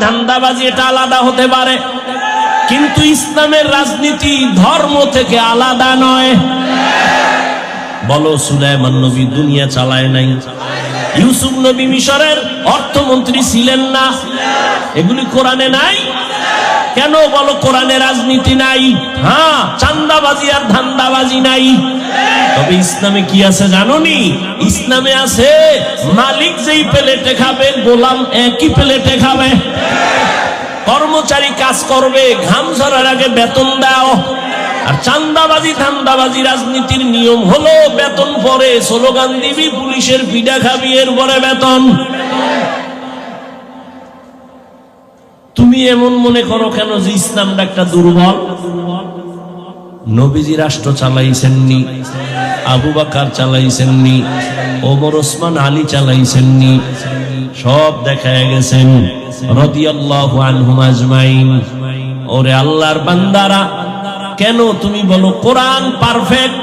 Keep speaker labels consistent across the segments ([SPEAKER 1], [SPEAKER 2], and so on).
[SPEAKER 1] ধান্দাবাজি এটা আলাদা হতে পারে, কিন্তু ইসলামের রাজনীতি ধর্ম থেকে আলাদা নয়। বলো, সুলাইমান নবী দুনিয়া চালায় নাই? ইউসুফ নবী মিশরের অর্থমন্ত্রী ছিলেন না? এগুলি কোরআনে নাই কেন? বলো, কোরআনে রাজনীতি নাই, হ্যাঁ, চান্দাবাজি আর ধান্দাবাজি নাই। তবে ইসলামে কি আছে জানোনি? ইসলামে আছে মালিক যেই প্লেটে খাবে গোলাম একই প্লেটে খাবে। কর্মচারী কাজ করবে, ঘাম ঝরার আগে বেতন দাও। আর চান্দাবাজি ধান্দাবাজি রাজনীতির নিয়ম হলো বেতন পরে স্লোগান দিবি, পুলিশের পিঠা খাবি, এরপরে বেতন। তুমি এমন মনে করো কেন যে ইসলামটা একটা দুর্বল? নবীজি রাষ্ট্র চালাইছেননি, আবু বকর চালাইছেননি, ওমর ওসমান আলী চালাইছেননি, সব দেখায় গেছেন রাদিয়াল্লাহু আনহুম আজমাইন। ওরে আল্লাহর বান্দারা, কেন তুমি বলো কোরআন পারফেক্ট?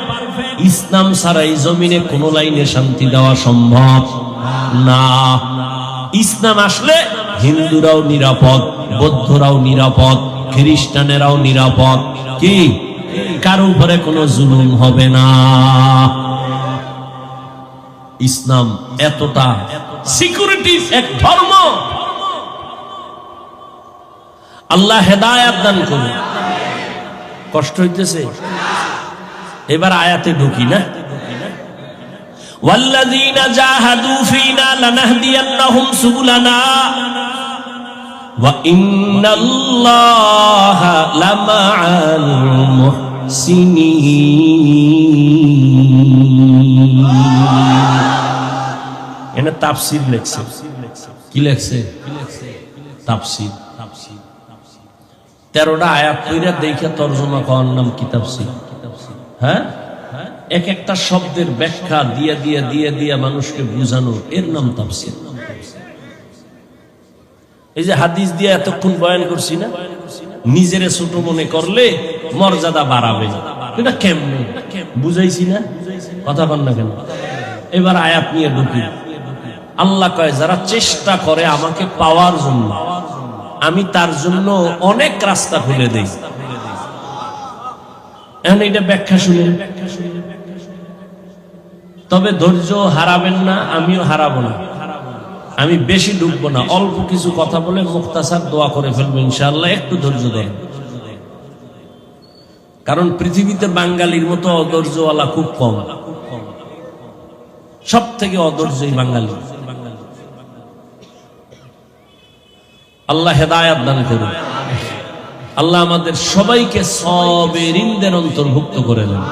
[SPEAKER 1] ইসলাম ছাড়া এই জমিনে কোন লাইনে শান্তি দেওয়া সম্ভব না। ইসলাম আসলে হিন্দুরাও নিরাপদ, বৌদ্ধরাও নিরাপদ, খ্রিস্টানেরাও নিরাপদ। কি কারো উপরে কোনো জুলুম হবে না। ইসলাম এতটা সিকিউরিটি এক ধর্ম। আল্লাহ হেদায়েত দান করুন। কষ্ট হইতেছে? এবার আয়াতে ঢুকি না? ওয়াল্লাযীনা জাহাদু ফীনা লানাহদিয়ান্নাহুম সুবুলানা ওয়া ইন্নাল্লাহা লামাআল মুহসিনিন। এনে তাফসীর লেখছে। কি লেখছে? তাফসীর। 13টা আয়াত কইরা দেখে তরজমা করার নাম কি তাফসীর? হ্যাঁ, এক একটা শব্দের ব্যাখ্যা দিয়ে দিয়ে দিয়ে দিয়ে মানুষকে বুঝানো, এর নাম তাফসীর। এই যে হাদিস দিয়ে এতক্ষণ বয়ান করছি না, নিজেরে ছোট মনে করলে মর্যাদা বাড়াবে, এটা কেমনে বুঝাইছি না? কথা বল না কেন? এবার আয়াত নিয়ে ঢুকি। আল্লাহ কয়, যারা চেষ্টা করে আমাকে পাওয়ার জন্য, আমি তার জন্য অনেক রাস্তা খুলে দেই। এখন এটা ব্যাখ্যা শুনে, তবে ধৈর্য হারাবেন না, আমিও হারাবো না। আমি বেশি ডুববো না, অল্প কিছু কথা বলে মুখতাসার দোয়া করে ফেলবো ইনশাআল্লাহ। একটু ধৈর্য দেন, কারণ পৃথিবীতে বাঙালির মতো অধৈর্যওয়ালা খুব কম। সব থেকে অধৈর্যই বাঙালি। আল্লাহ হেদায়েত দান করুন। আল্লাহ আমাদের সবাইকে সাবিরিনদের অন্তর্ভুক্ত করে দেন।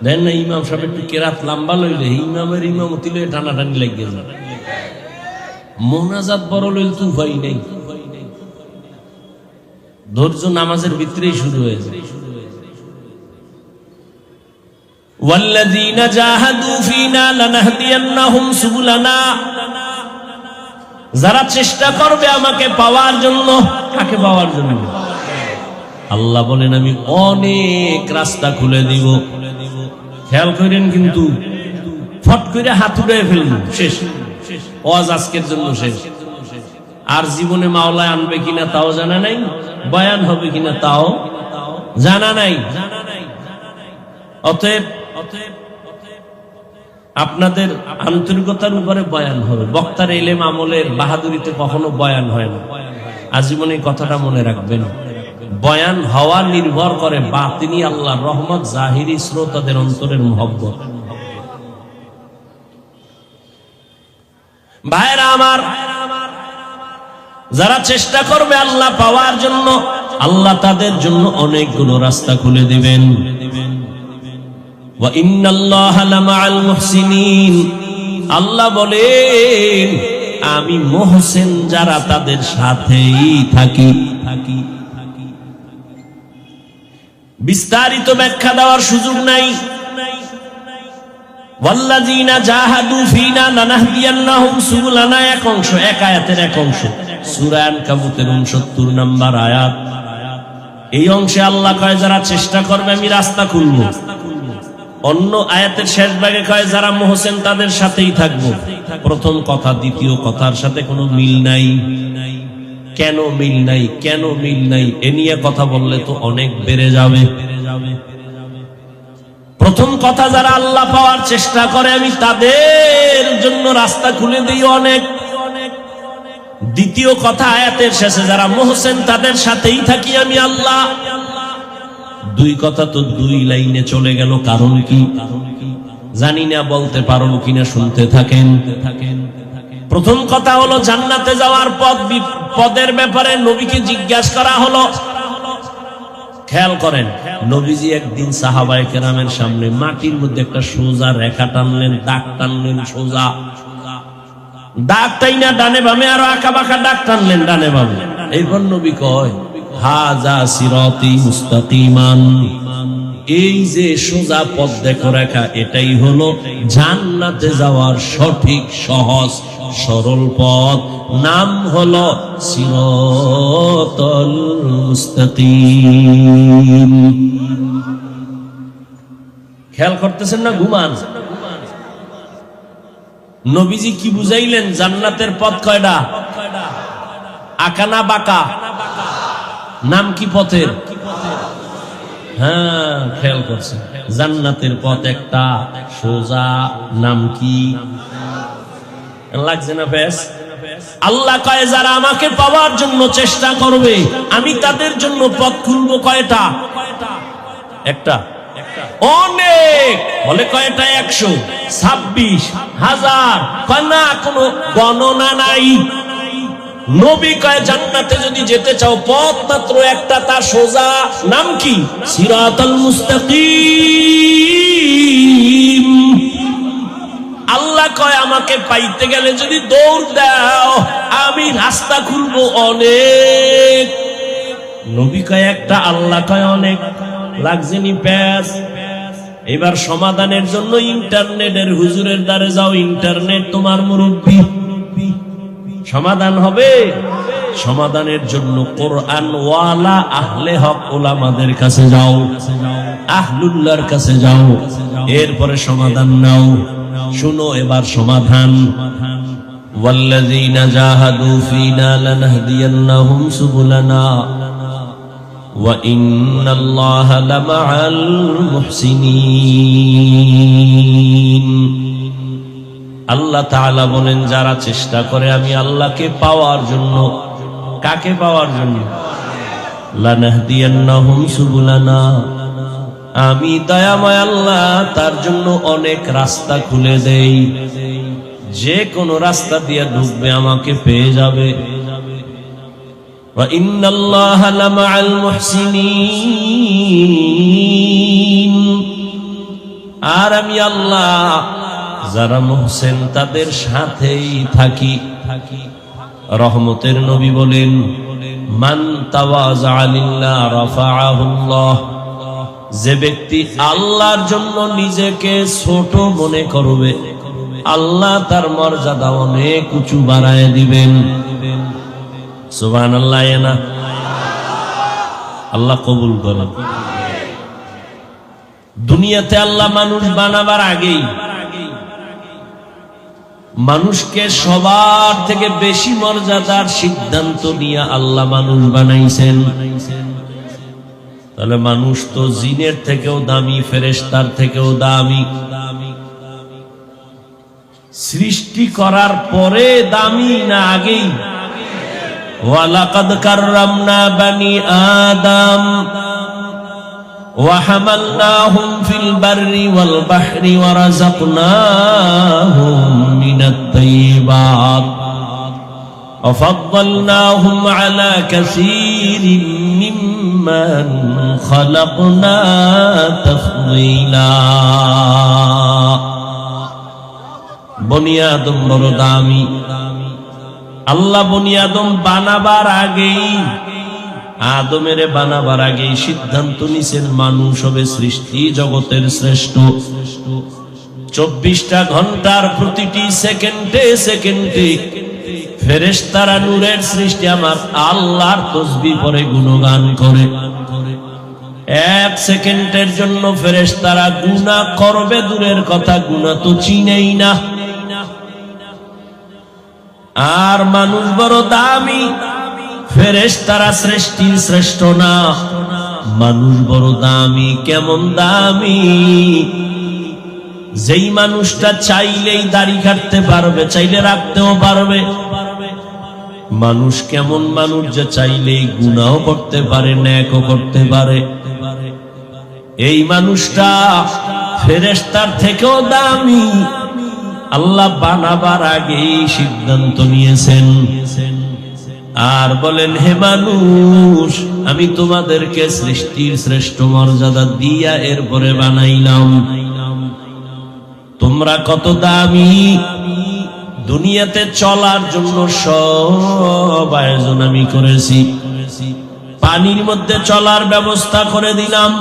[SPEAKER 1] দেন না, ইমাম সাহেব একটু কেরাত লম্বা লইলে ইমামের ইমামতি লইলে টানাটানি লেগে যায়। মোনাজাত বড় লইলে তো উপায় নেই, ধৈর্য নামাজের ভিতরেই শুরু হয়ে যায়। ওয়াল্লাযীনা জাহাদু ফীনা লানাহদিয়ান্নাহুম সুবুলানা। যারা চেষ্টা করবে আমাকে পাওয়ার জন্য। কাকে পাওয়ার জন্য? আল্লাহ বলেন, আমি অনেক রাস্তা খুলে দিব। খেয়াল করেন, কিন্তু ফট করে হাত উড়ে ফেলবো, শেষ। ওয়াজ আজকের জন্য শেষ। আর জীবনে মাওলায় আনবে কিনা তাও জানা নাই, বয়ান হবে কিনা তাও জানা নাই। অতএব আপনাদের আন্তরিকতার উপরে বয়ান হবে। বক্তার ইলম আমলের বাহাদুরিতে কখনো বয়ান হয় না। আজীবন এই কথাটা মনে রাখবেন। বয়ান হওয়া নির্ভর করে বাতিনি আল্লাহর রহমত, জাহিরি শ্রোতাদের অন্তরের মুহাব্বত। ভাইরা আমার, যারা চেষ্টা করবে আল্লাহ পাওয়ার জন্য, আল্লাহ তাদের জন্য অনেকগুলো রাস্তা খুলে দিবেন। ওয়া ইন্নাল্লাহা লামাআল মুহসিনিন। আল্লাহ বলেন, আমি মুহসিন যারা তাদের সাথেই থাকি। বিস্তারিত ব্যাখ্যা দেওয়ার সুযোগ নাই। ওয়াল্লাযীনা জাহাদু ফীনা লানাহদিয়ান্নাহুম সুবুলানা এক অংশ, এক আয়াতের এক অংশ, সূরা আনকাবুতের 69 নম্বর আয়াত। এই অংশে আল্লাহ কয়, যারা চেষ্টা করবে আমি রাস্তা খুলবো। অন্য আয়াতের শেষ ভাগে কয় যারা মুহসিন তাদের সাথেই থাকবো। প্রথম কথা দ্বিতীয় কথার সাথে কোনো মিল নাই। কেন মিল নাই, কেন মিল নাই এ নিয়ে কথা বললে তো অনেক বেড়ে যাবে। প্রথম কথা, যারা আল্লাহ পাওয়ার চেষ্টা করে আমি তাদের জন্য রাস্তা খুলে দিই অনেক। দ্বিতীয় কথা, আয়াতের শেষে যারা মুহসিন তাদের সাথেই থাকি আমি আল্লাহ। দুই কথা তো দুই লাইনে চলে গেল, কারণ কি জানি না, বলতে পারো কিনা শুনতে থাকেন। প্রথম কথা হলো জান্নাতে যাওয়ার পদের ব্যাপারে নবীকে জিজ্ঞাসা করা হলো। খেয়াল করেন, নবীজি একদিন সাহাবায়ে কেরামের সামনে মাটির মধ্যে একটা সোজা রেখা টানলেন, দাগ টানলেন, সোজা দাগ টাইনা ডানে বামে আরো আঁকা বাঁকা দাগ টানলেন ডানে বামে। এরপর নবী কয় হাযা সিরাতি মুস্তাকিমান, এই যে সোজা পথ দেখো রেখা, এটাই হলো জান্নাতে যাওয়ার সঠিক সহজ সরল পথ, নাম হলো সিরাতুল মুস্তাকিম। খেয়াল করতেছেন না? ঘুমান। নবীজি কি বুঝাইলেন? জান্নাতের পথ কয়টা? আঁকা না বাঁকা? নাম কি পথের? হ্যাঁ, খেয়াল করছেন, জান্নাতের পথ একটা সোজা, নাম কি? লাগছে না বেশ? আল্লাহ কয় যারা আমাকে পাওয়ার জন্য চেষ্টা করবে আমি তাদের জন্য পথ খুলবো। কয়টা? একটা। অনেক বলে কয়টা? 126,000। না, কোনো গণনা নাই। নবী কয় জান্নাতে যদি যেতে চাও পথ মাত্র একটা, তা সোজা, নাম কি? সিরাতুল মুস্তাকিম। আল্লাহ কয় আমাকে পাইতে গেলে যদি দৌড় দাও আমি রাস্তা খুলবো অনেক। নবী কয় একটা, আল্লাহ কয় অনেক। লাগছেনি প্যাস? এবার সমাধানের জন্য ইন্টারনেটের হুজুরের দ্বারে যাও। ইন্টারনেট তোমার মুরব্বী, সমাধান হবে। সমাধানের জন্য কোরআন ওয়ালা আহলে হক ওলামাদের কাছে যাও, আহলুল্লাহর কাছে যাও, এরপরে সমাধান নাও। শুনো এবার সমাধান। ওয়াল্লাযীনা জাহাদু ফীনা লানাহদিয়ান্নাহুম সুবুলানা ওয়া ইন্নাল্লাহা লামাআল মুহসিনিন। আল্লাহ তাআলা বলেন যারা চেষ্টা করে আমি আল্লাহকে পাওয়ার জন্য। কাকে পাওয়ার জন্য? লানাহদিয়ান্নাহুম সুবুলানা, আমি দয়াময় আল্লাহ তার জন্য অনেক রাস্তা খুলে দেই। যে কোনো রাস্তা দিয়ে ঢুকবে আমাকে পেয়ে যাবে। ওয়া ইন্নাল্লাহা লামাআল মুহসিনিন, আর আমি আল্লাহ যারা মুহসিন তাদের সাথেই থাকি। রহমতের নবী বলেন মান তাওয়াযা লিল্লাহ রাফাআহুল্লাহ, যে ব্যক্তি আল্লাহর জন্য নিজেকে ছোট মনে করবে আল্লাহ তার মর্যাদা অনেক উঁচু বাড়ায় দিবেন। সুবহানাল্লাহ। না আল্লাহ কবুল করেন। দুনিয়াতে আল্লাহ মানুষ বানাবার আগেই মানুষকে সবার থেকে বেশি মর্যাদার সিদ্ধান্ত নিয়ে আল্লাহ মানুষ বানাইছেন। তাহলে মানুষ তো জিনের থেকেও দামি, ফেরেশতার থেকেও দামি। সৃষ্টি করার পরে দামি না আগেই? ওয়ালাকাদ কাররামনা বানি আদম وحملناهم في البر والبحر ورزقناهم من الطيبات وفضلناهم على كثير ممن خلقنا تفضيلا। বনি আদম বড় দামি। আল্লাহ বনি আদম বানাবার আগেই, আদমের বানাবার আগেই সিদ্ধান্ত নিছেন মানুষ হবে সৃষ্টি জগতের শ্রেষ্ঠ। 24টা ঘন্টার প্রতিটি সেকেন্ডে সেকেন্ডে ফেরেশতারা নূরের সৃষ্টি আমার আল্লাহর তাসবিহ পড়ে গুণগান করে। এক সেকেন্ডের জন্য ফেরেশতারা গুনাহ করবে দূরের কথা, গুনাহ তো চিনেই না। আর মানুষ বড় দামি, ফেরেশতারা সৃষ্টির শ্রেষ্ঠ না। মানুষ বড় দামি। কেমন দামি? যেই মানুষটা চাইলেই দাড়ি কাটতে পারবে, চাইলে রাখতেও পারবে। মানুষ কেমন মানুষ যে চাইলেই গুনাহ করতে পারে, নেকও করতে পারে। এই মানুষটা ফেরেশতার থেকেও দামি। আল্লাহ বানাবার আগেই সিদ্ধান্ত নিয়েছেন আর বলেন, হে মানুষ, আমি তোমাদেরকে সৃষ্টির শ্রেষ্ঠ মর্যাদা দিয়া এরপরে বানাইলাম। তোমরা কত দামি। দুনিয়াতে চলার জন্য সব আয়োজন আমি করেছি। পানির মধ্যে চলার ব্যবস্থা করে দিলাম।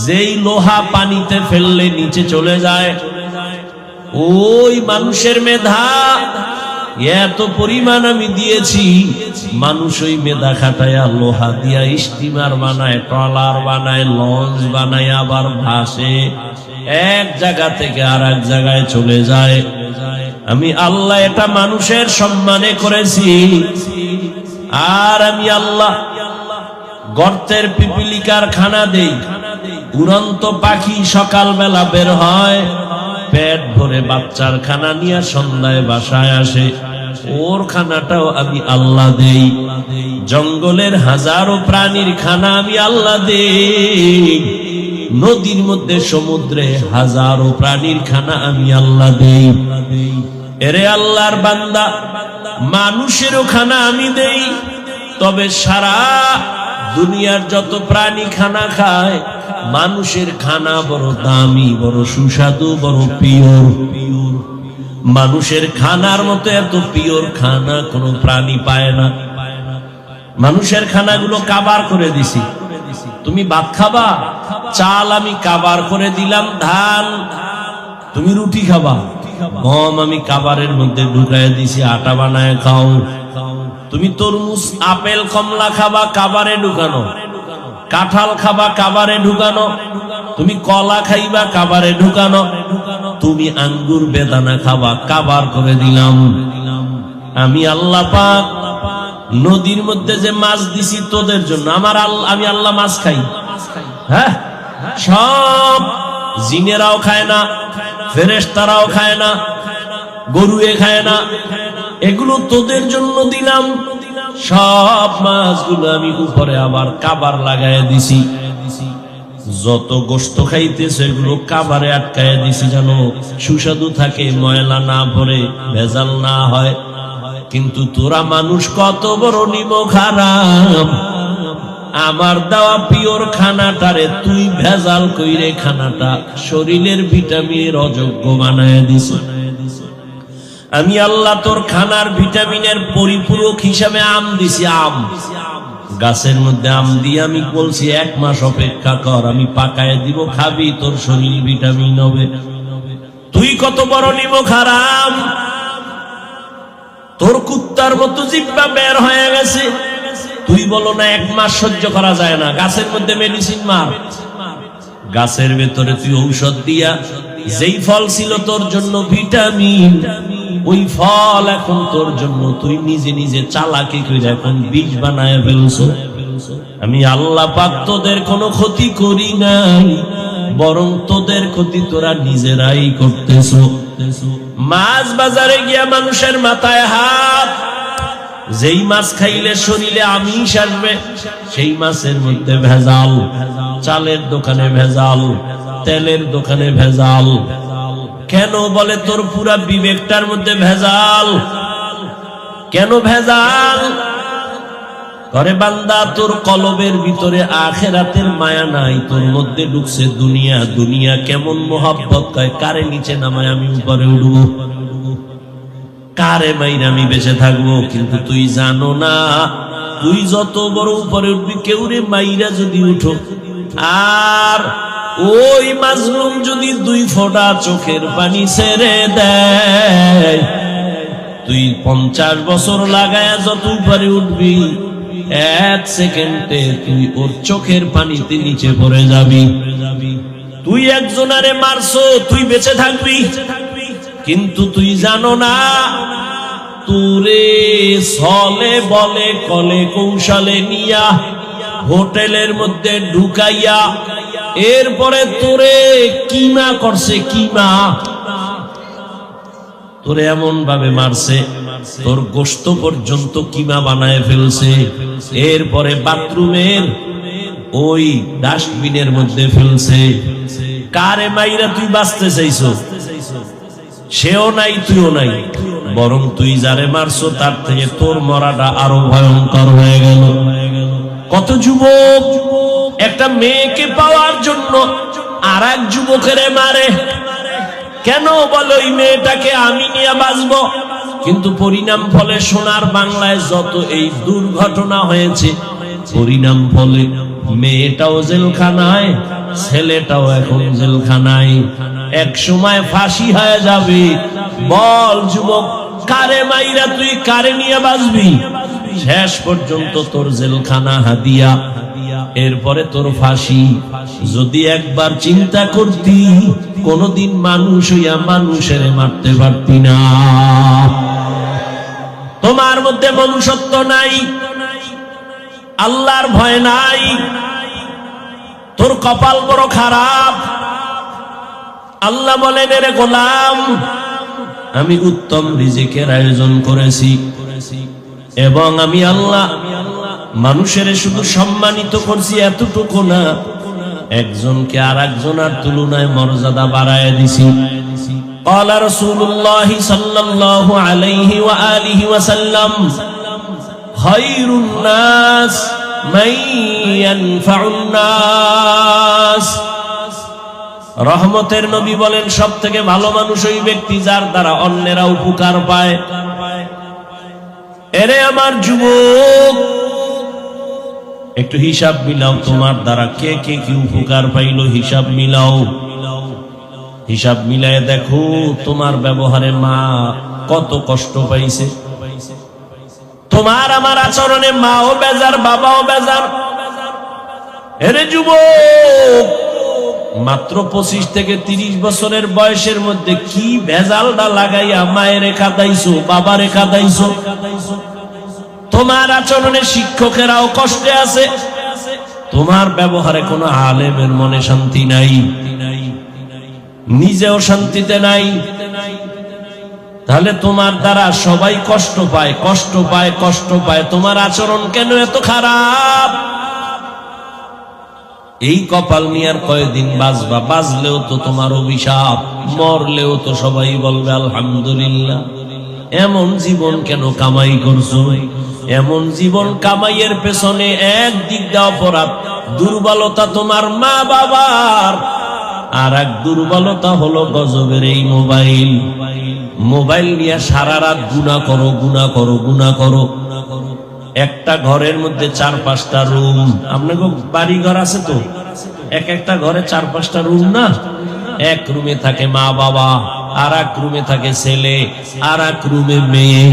[SPEAKER 1] যেই লোহা পানিতে ফেললে নিচে চলে যায়, ওই মানুষের মেধা এত পরিমাণ আমি দিয়েছি। মানুষ ওই মেধা খাটায়া লোহা দিয়া স্টিমার বানায়, ট্রলার বানায়, লঞ্চ বানায়, আবার ভাসে, এক জায়গা থেকে আর এক জায়গায় চলে যায়। আমি আল্লাহ এটা মানুষের সম্মানে করেছি। আর আমি আল্লাহ গর্তের পিপিলিকার খানা দেই। উড়ন্ত পাখি সকালবেলা বের হয়, পেট ভরে বাচ্চার খানা নিয়ে সন্ধ্যায় বাসায় আসে, ওর খানাটাও আমি আল্লাহ দেই। জঙ্গলের হাজারো প্রাণীর খানা আমি আল্লাহ দেই। নদীর মধ্যে, সমুদ্রে হাজারো প্রাণীর খানা আমি আল্লাহ দেই। এরে আল্লাহর বান্দা, মানুষেরও খানা আমি দেই। তবে সারা দুনিয়ার যত প্রাণী খানা খায়, মানুষের খানা বড় দামি, বড় সুস্বাদু, বড় পিওর। মানুষের খানার মতো এত পিওর খানা কোনো প্রাণী পায় না। মানুষের খানাগুলো কাবার করে দিছি। তুমি ভাত খাবা, চাল আমি কাবার করে দিলাম। ধান, তুমি রুটি খাবা। গম আমি কাবারের মধ্যে ঢুকায় দিছি, আটা বানায় খাও। তুমি তরমুজ, আপেল, কমলা খাবা, কাবারে ঢুকানো। কাঁঠাল খাবা, কাবারে ঢুকানো। তুমি কলা খাইবা, কাবারে ঢুকানো। তুমি আঙ্গুর, বেদানা খাবা, কাবার করে দিলাম। আমি আল্লাহ পাক নদীর মধ্যে যে মাছ দিছি তোদের জন্য। আমি আল্লাহ মাছ খাই। হ্যাঁ, সব জিনেরাও খায় না, ফেরেশতারাও খায় না, গরুয়ে খায় না। এগুলো তোদের জন্য দিলাম। সব মাছগুলো আমি উপরে আবার কাবার লাগায় দিছি। যত গোশত খাইতেছে এগুলো কাবারে আটকায় দিছি, যেন সুস্বাদু থাকে, ময়লা না ভরে, ভেজাল না হয়। কিন্তু তোরা মানুষ কত বড় নিমক হারাম। আমার দেওয়া পিওর খানাটারে তুই ভেজাল কইরে খানাটা শরীরের ভিটামিনের অযোগ্য বানায় দিস। আমি আল্লাহ তোর খানার ভিটামিনের পরিপূরক হিসাবে আম দিছি। আম গাছের মধ্যে আম দিয়ে আমি বলছি 1 মাস অপেক্ষা কর, আমি পাকায় দিব, খাবি, তোর শরীর ভিটামিন হবে। তুই কত বড় নিমক হারাম। তোর কুত্তার মতো জিহ্বা বের হয়ে গেছে। তুই বলো না 1 মাস সহ্য করা যায় না, গাছের মধ্যে মেডিসিন মার। গাছের ভেতরে তুই ঔষধ দিয়া যেই ফল ছিল তোর জন্য ভিটামিন, ওই ফল এখন তোর জন্য তুই নিজে নিজে চালাকি করে এখন বিষ বানায় ফেলছো। আমি আল্লাহ পাক তোদের কোনো ক্ষতি করি নাই, বরং তোদের ক্ষতি তোরা নিজেরাই করতেছো। মাছ বাজারে গিয়া মানুষের মাথায় হাত। যেই মাছ খাইলে শরীরে আমিষ আসবে, সেই মাছের মধ্যে ভেজাল। চালের দোকানে ভেজাল, তেলের দোকানে ভেজাল। কেন বলে তোর পুরা বিবেকটার মধ্যে ভেজাল। কেন ভেজাল করে বান্দা? তোর কলবের ভিতরে আখিরাতের মায়া নাই, তোর মধ্যে ঢুকছে দুনিয়া। দুনিয়া কেমন মোহাব্বত কয়, কারে নিচে নামায় আমি উপরে উঠবো, কারে মাইরে আমি বেঁচে থাকবো। কিন্তু তুই জানো না, তুই যত বড় উপরে উঠবি, কেউ রে মাইরা যদি উঠো, আর ওই মাজলুম যদি 2 ফোঁটা চোখের পানি ছেড়ে দেয়, তুই 50 বছর লাগায়া যত উপরে উঠবি, এক সেকেন্ডে তুই ওর চোখের পানিতে নিচে পড়ে যাবি। তুই একজনারে মারছো, তুই বেঁচে থাকবি, কিন্তু তুই জানো না তোরে ছলে বলে কলে কৌশলে নিয়া হোটেলের মধ্যে ঢুকাইয়া এরপরে তোরে কিমা করছে, কিমা তোরে এমন ভাবে মারছে তোর গোশত পর্যন্ত কিমা বানায় ফেলছে। এরপরে বাথরুমের ওই ডাস্টবিনের মধ্যে ফেলছে। কারে মাইরা তুই বাঁচতে চাইছো? সেও নাই, তুইও নাই, বরং তুই যারে মারছো তার থেকে তোর মরাটা আরো ভয়ঙ্কর হয়ে গেল। কত যুবক একটা মেয়েকে পাওয়ার জন্য আর এক যুবকের মারে, কেন বলো ওই মেয়েটাকে আমি নিয়ে বাঁচবো? কিন্তু পরিণাম ফলে সোনার বাংলায় যত এই দুর্ঘটনা হয়েছে, পরিণাম ফলে মেয়েটাও জেলখানায়, ছেলেটাও এখন জেলখানায়। এক সময় ফাঁসি হয়ে যাবে। বল যুবক, কারে মাইরা তুই কারে নিয়ে বাঁচবি? শেষ পর্যন্ত তোর জেলখানা হাদিয়া, এরপরে তোর ফাঁসি। যদি একবার চিন্তা করতি, কোনদিন মানুষ হইয়া মানুষের মারতে পারতি না। তোমার মধ্যে মনুষ্যত্ব নাই, আল্লাহর ভয় নাই, তোর কপাল বড় খারাপ। আল্লাহ বলেন, রে গোলাম, আমি উত্তম রিজিকের আয়োজন করেছি এবং আমি আল্লাহ মানুষের শুধু সম্মানিত করছি এতটুকু না, একজনকে আর একজনের তুলনায় মর্যাদা বাড়ায় দিছি। قال رسول الله صلى الله عليه وآله وسلم خير الناس من ينفع الناس। রহমতের নবী বলেন, সব থেকে ভালো মানুষ ওই ব্যক্তি যার দ্বারা অন্যেরা উপকার পায়। এরে আমার যুবক, একটু হিসাব মিলাও, তোমার দ্বারা কে কে কি উপকার পাইল হিসাব মিলাও। হিসাব মিলায় দেখো তোমার ব্যবহারে মা কত কষ্ট পাইছে, তোমার আমার আচরণে মাও বেজার, বাবাও বেজার। এরে যুবক, মাত্র 25 থেকে 30 বছরের বয়সের মধ্যে কি ভেজালটা লাগাইয়া মায়ের কাঁদাইছো, বাবার কাঁদাইছো। তোমার আচরণে শিক্ষকেরাও কষ্টে আছে, তোমার ব্যবহারে কোনো আলেমের মনে শান্তি নাই, নিজেও শান্তিতে নাই। তাহলে তোমার দ্বারা সবাই কষ্ট পায়, কষ্ট পায়, কষ্ট পায়। তোমার আচরণ কেন এত খারাপ? এই কপাল নিয়ে আর কয়দিন বাঁচবা? বাঁচলেও তো তোমার অভিশাপ, মরলেও তো সবাই বলবে আলহামদুলিল্লাহ। এমন জীবন কেন কামাই করছো? এমন জীবন কামাইয়ের পেছনে একদিক দিয়ে অপরাধ, দুর্বলতা তোমার মা বাবার, আর এক দুর্বলতা হলো গজবের এই মোবাইল। মোবাইল নিয়ে সারা রাত গুনাহ করো, গুনাহ করো, গুনাহ করো। একটা ঘরের মধ্যে 4-5টা রুম, আপনাকে বাড়ি ঘর আছে তো, এক একটা ঘরে 4-5টা রুম না? এক রুমে থাকে মা বাবা, আর এক রুমে থাকে ছেলে, আর এক রুমে মেয়ে।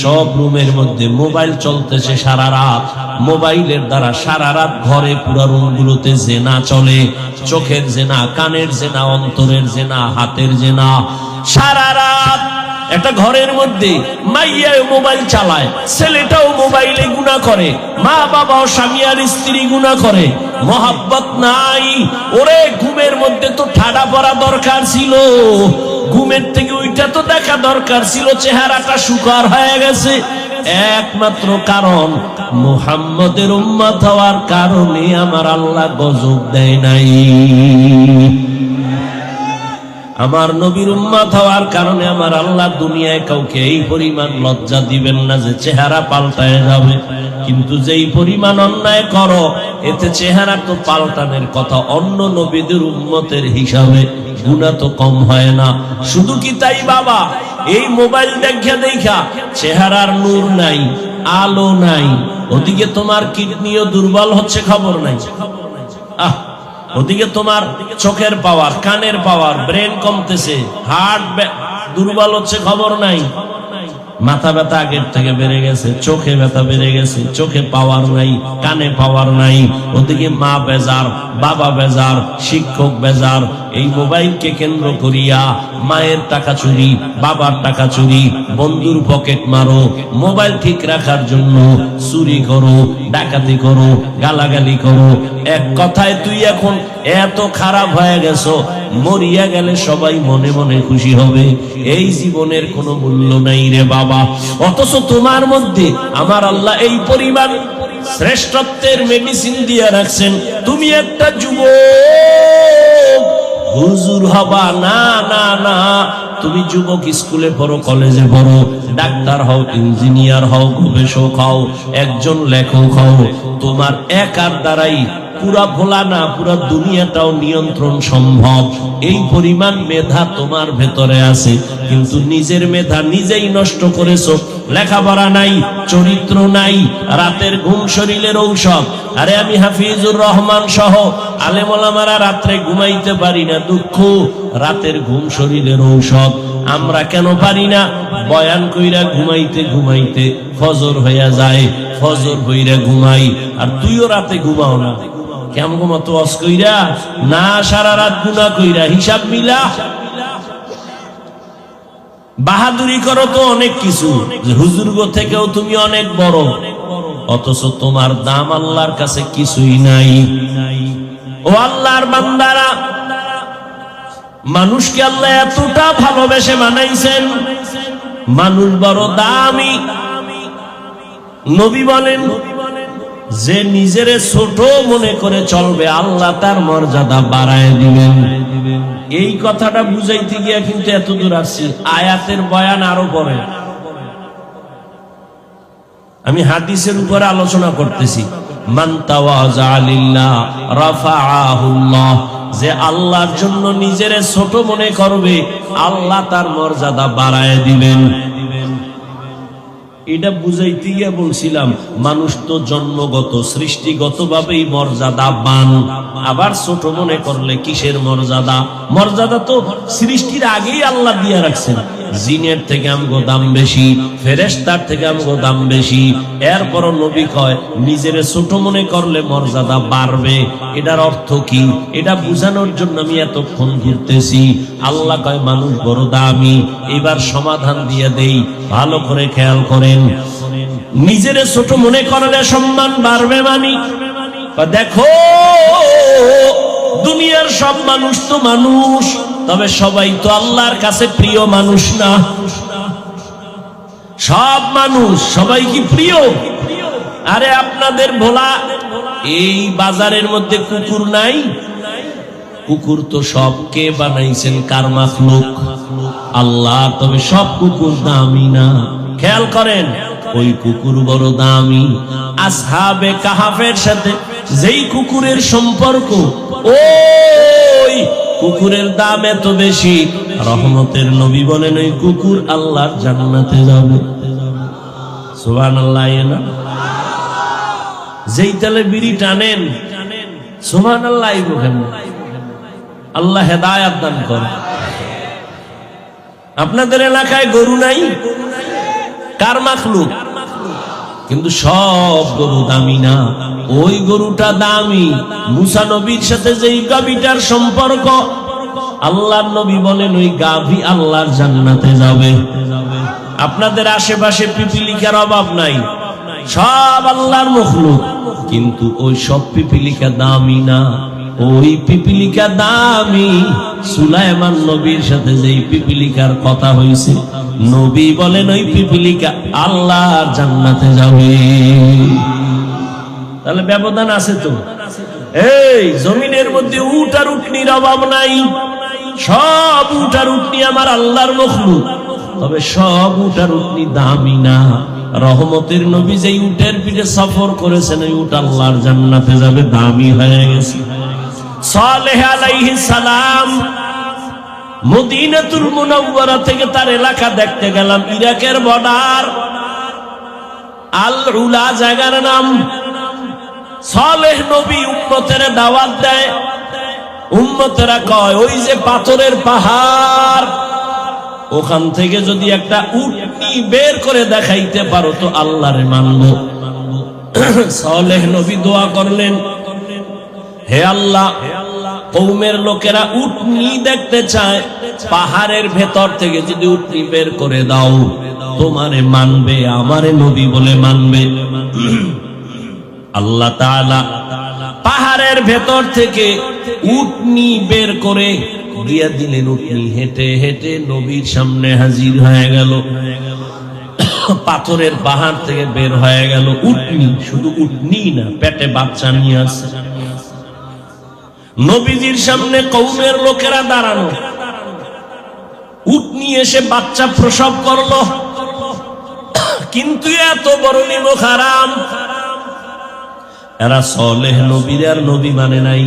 [SPEAKER 1] সব রুমের মধ্যে মোবাইল চলতেছে সারা রাত। মোবাইলের দ্বারা সারা রাত ঘরে পুরো রুমগুলোতে জেনা চলে, চোখের জেনা, কানের জেনা, অন্তরের জেনা, হাতের জেনা। সারা রাত একটা ঘরের মধ্যে মাইয়াও মোবাইল চালায়, ছেলেটাও মোবাইলে গুনাহ করে, মা বাবাও স্বামী আর স্ত্রী গুনাহ করে। মহাব্বত নাই। ওরে ঘুমের মধ্যে তো ঠাডা পড়া দরকার ছিল, ঘুমের থেকে ওইটা তো দেখা দরকার ছিল, চেহারাটা শুকার হয়ে গেছে। একমাত্র কারণ মুহাম্মদের উম্মত হওয়ার কারণে আমার আল্লাহ গজব দেয় নাই। আমার নবীর উম্মত হওয়ার কারণে আমার আল্লাহ দুনিয়ায় কাউকে এই পরিমাণ লজ্জা দিবেন না যে চেহারা পাল্টায় যাবে। কিন্তু যেই পরিমাণ অন্যায় করো, এতে চেহারা তো পাল্টানোর কথা, অন্য নবীদের উম্মতের হিসাবে গুনাহ তো কম হয় না। শুধু কি তাই বাবা, এই মোবাইল দেখা দেখা চেহারার নূর নাই, আলো নাই, ওদিকে তোমার কিডনিও দুর্বল হচ্ছে, খবর নাই। ওদিকে তোমার চোখের পাওয়ার, কানের পাওয়ার, ব্রেন কমতেছে, হার্ট দুর্বল হচ্ছে, খবর নাই। মাথা ব্যথা আগের থেকে বেড়ে গেছে, চোখে ব্যথা বেড়ে গেছে, চোখে পাওয়ার নাই, কানে পাওয়ার নাই, ওদিকে মা বেজার, বাবা বেজার, শিক্ষক বেজার। এই মোবাইলকে কেন্দ্র করিয়া মায়ের টাকা চুরি, বাবার টাকা চুরি, বন্ধুর পকেট মারো, মোবাইল ঠিক রাখার জন্য চুরি করো, ডাকাতি করো, গালাগালি করো। এক কথায় তুই এখন এত খারাপ হয়ে গেছো, মরিয়া গেলে সবাই মনে মনে খুশি হবে। এই জীবনের কোনো মূল্য নাই রে বাবা। অথচ তোমার মধ্যে আমার আল্লাহ এই পরিমাণ শ্রেষ্ঠত্বের মেডিসিন দিয়ে রাখছেন। তুমি একটা যুবক, হুজুর হবা না, না না, তুমি যুবক, স্কুলে পড়ো, কলেজে পড়ো, ডাক্তার হও, ইঞ্জিনিয়ার হও, গবেষক হও, একজন লেখক হও, তোমার একার দ্বারাই পুরা ভোলা না, পুরা দুনিয়াটাও নিয়ন্ত্রণ সম্ভব। এই পরিমাণ মেধা তোমার ভেতরে আছে, কিন্তু নিজের মেধা নিজেই নষ্ট করেছো। লেখাপড়া নাই, চরিত্র নাই, রাতের ঘুম শরীরের ঔষধ। আরে আমি হাফিজুর রহমান সহ আলেম ওলামারা রাত্রে ঘুমাইতে পারি না, দুঃখ। রাতের ঘুম শরীরের ঔষধ। আমরা কেন পারি না? বয়ান কইরা ঘুমাইতে ঘুমাইতে ফজর হইয়া যায়, ফজর হইরা ঘুমাই। আর তুইও রাতে ঘুমাও না, কেমন ঘুমাতো? অস কইরা না, সারা রাত গুনাহ কইরা, হিসাব মিলা। বাহাদুরি করো তো অনেক কিছু, হুজুর গো থেকেও তুমি অনেক বড়, অথচ তোমার দাম আল্লাহর কাছে কিছুই নাই। ও আল্লাহর বান্দারা, মানুষকে আল্লাহ এতটা ভালোবেসে বানাইছেন, মানুষ বড় দামি। নবী বলেন, যে নিজেরে ছোট মনে করে চলবে, আল্লাহ তার মর্যাদা বাড়ায় দিবেন। এই কথাটা বুঝাইতে গিয়া কিন্তু এত দূর আসছি। আয়াতের বয়ান আরো পরে, আমি হাদিসের উপরে আলোচনা করতেছি। মান তাওয়াযা লিল্লাহ রাফাআহুল্লাহ, যে আল্লাহর জন্য নিজেরে ছোট মনে করবে, আল্লাহ তার মর্যাদা বাড়ায় দিবেন। এটা বুঝাইতে গিয়ে বলছিলাম, মানুষ তো জন্মগত সৃষ্টিগতভাবেই মর্যাদাবান, আবার ছোট মনে করলে কিসের মর্যাদা? মর্যাদা তো সৃষ্টির আগেই আল্লাহ দিয়ে রাখছেন। জিনের থেকে আমগো দাম বেশি, ফেরেশতার থেকে আমগো দাম বেশি। এরপরও নবী কয়, নিজের ছোট মনে করলে মর্যাদা বাড়বে। এটার অর্থ কি? এটা বুঝানোর জন্য আমি এতক্ষণ ঘুরতেছি। আল্লাহ কয় মানুষ বড় দামি। এবার সমাধান দিয়ে দেই, ভালো করে খেয়াল করেন। নিজের ছোট মনে করলে সম্মান বাড়বে মানি? দেখো, দুনিয়ার সব মানুষ তো মানুষ, তবে সবাই তো আল্লাহর কাছে প্রিয় মানুষ না। সব মানুষ সবাই কি প্রিয়? আরে আপনাদের ভোলা এই বাজারের মধ্যে কুকুর নাই? কুকুর তো সব কে বানাইছেন? কার মাখলুক? আল্লাহ। তবে সব কুকুর দামি না। খেয়াল করেন, ওই কুকুর বড় দামি। আসহাবে কাহাফের সাথে যেই কুকুরের সম্পর্ক, ওই কুকুরের দাম এত বেশি, রহমতের নবী বলেন ওই কুকুর আল্লাহর জান্নাতে যাবে। সুবহানাল্লাহ। না যেই তালে বিড়ি টানেন, সুবহানাল্লাহ বলেন। আল্লাহ হেদায়েত দান করে। আপনাদের এলাকায় গরু নাই? কার মাখলুক? কিন্তু সব গরু দামি না। ওই গরুটা দামি। মুসা নবীর সাথে যেই গাভীটার সম্পর্ক, আল্লাহর নবী বলেন ওই গাভী আল্লাহর জান্নাতে যাবে। আপনাদের আশেপাশে পিপিলিকার অভাব নাই, সব আল্লাহর মখলুক, কিন্তু ওই সব পিপিলিকা দামি না। ওই পিপিলিকা দামি। সুলাইমান নবীর সাথে যেই পিপিলিকার কথা হয়েছে, নবী বলেন ওই পিপিলিকা আল্লাহর জান্নাতে যাবে। তাহলে ব্যবধান আছে তো। এই জমিনের মধ্যে উট আর উটনির অভাব নাই, সব উট আর উটনি আমার আল্লাহর মখলুক, তবে সব উট আর উটনি দামি না। রহমতের নবী যেই উটের পিঠে সফর করেছেন, ওই উট আল্লাহর জান্নাতে যাবে, দামি হয়ে গেছে। সালেহ আলাইহিস সালাম মদিনাতুল মুনাওয়ারা থেকে তার এলাকা দেখতে গেলাম, ইরাকের বর্ডার, আল উলা জায়গার নাম। সালেহ নবী উম্মতের দাওয়াত দেয়, উম্মতেরা কয় ওই যে পাথরের পাহাড়, ওখান থেকে যদি একটা উটনি বের করে দেখাইতে পারো তো আল্লাহরে মানবো। সালেহ নবী দোয়া করলেন, হে আল্লাহ, কওমের লোকেরা উটনি দেখতে চায়, পাহাড়ের ভেতর থেকে যদি উটনি বের করে দাও তোমারে মানবে, আমারে নবী বলে মানবে। আল্লাহ তাআলা পাহাড়ের ভেতর থেকে উটনি বের করে দিয়া দিলেন। উটনি হেঁটে হেঁটে নবীর সামনে হাজির হয়ে গেল। পাথরের পাহাড় থেকে বের হয়ে গেল উটনি। শুধু উটনি না, পেটে বাচ্চা নিয়ে আসে। নবীজির সামনে কওমের লোকেরা দাঁড়ানো, উটনি এসে বাচ্চা প্রসব করলো। কিন্তু এত বড় নিমক হারাম, এরা সালেহ নবীর আর নবী মানে নাই,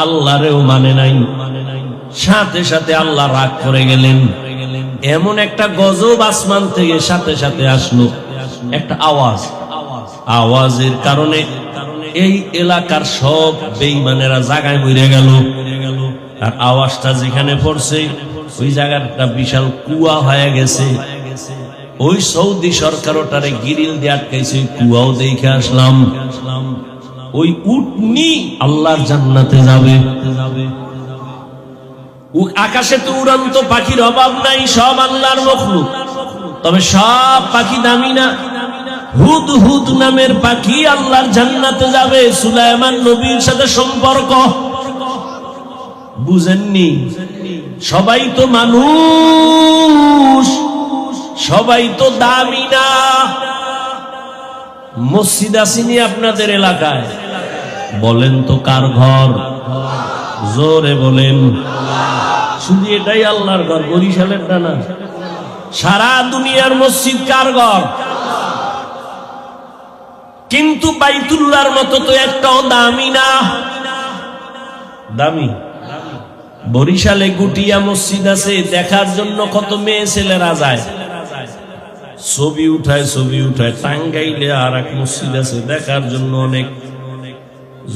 [SPEAKER 1] আল্লাহরেও মানে নাই। সাথে সাথে আল্লাহ রাগ করে গেলেন। এমন একটা গজব আসমান থেকে সাথে সাথে আসলো, একটা আওয়াজ। আওয়াজের কারণে এই এলাকার সব বেঈমানেরা জায়গায় মরে গেল। আর আওয়াজটা যেখানে পড়ছে ওই জায়গাটা বিশাল কুয়া হয়ে গেছে। ওই সৌদি সরকার ওটারে গিরিল দিয়ে আটকাইছে, কুয়াও দেখে আসলাম। ওই উটনি আল্লাহর জান্নাতে যাবে। আকাশে তো উড়ন্ত পাখির অভাব নাই, সব আল্লাহর মখলুক। তবে সব পাখি দামি না। হুদহুদ নামের পাখি আল্লাহর জান্নাতে যাবে। সুলাইমান নবীর সাথে সম্পর্ক বুঝেননি? সবাই তো মানুষ, সবাই তো দামি না। মসজিদ আসেনি আপনাদের এলাকায়? বলেন তো কার ঘর? জোরে বলেন। শুধু এটাই আল্লাহর ঘর, বরিশালের না। সারা দুনিয়ার মসজিদ কার ঘর? কিন্তু বাইতুল্লাহর মতো তো একটাও দামি না। দামি বরিশালে গুটিয়া মসজিদ আছে, দেখার জন্য কত মেয়ে ছেলেরা যায়, ছবি উঠায়। টাঙ্গাইলে আর এক মসজিদ আছে, দেখার জন্য অনেক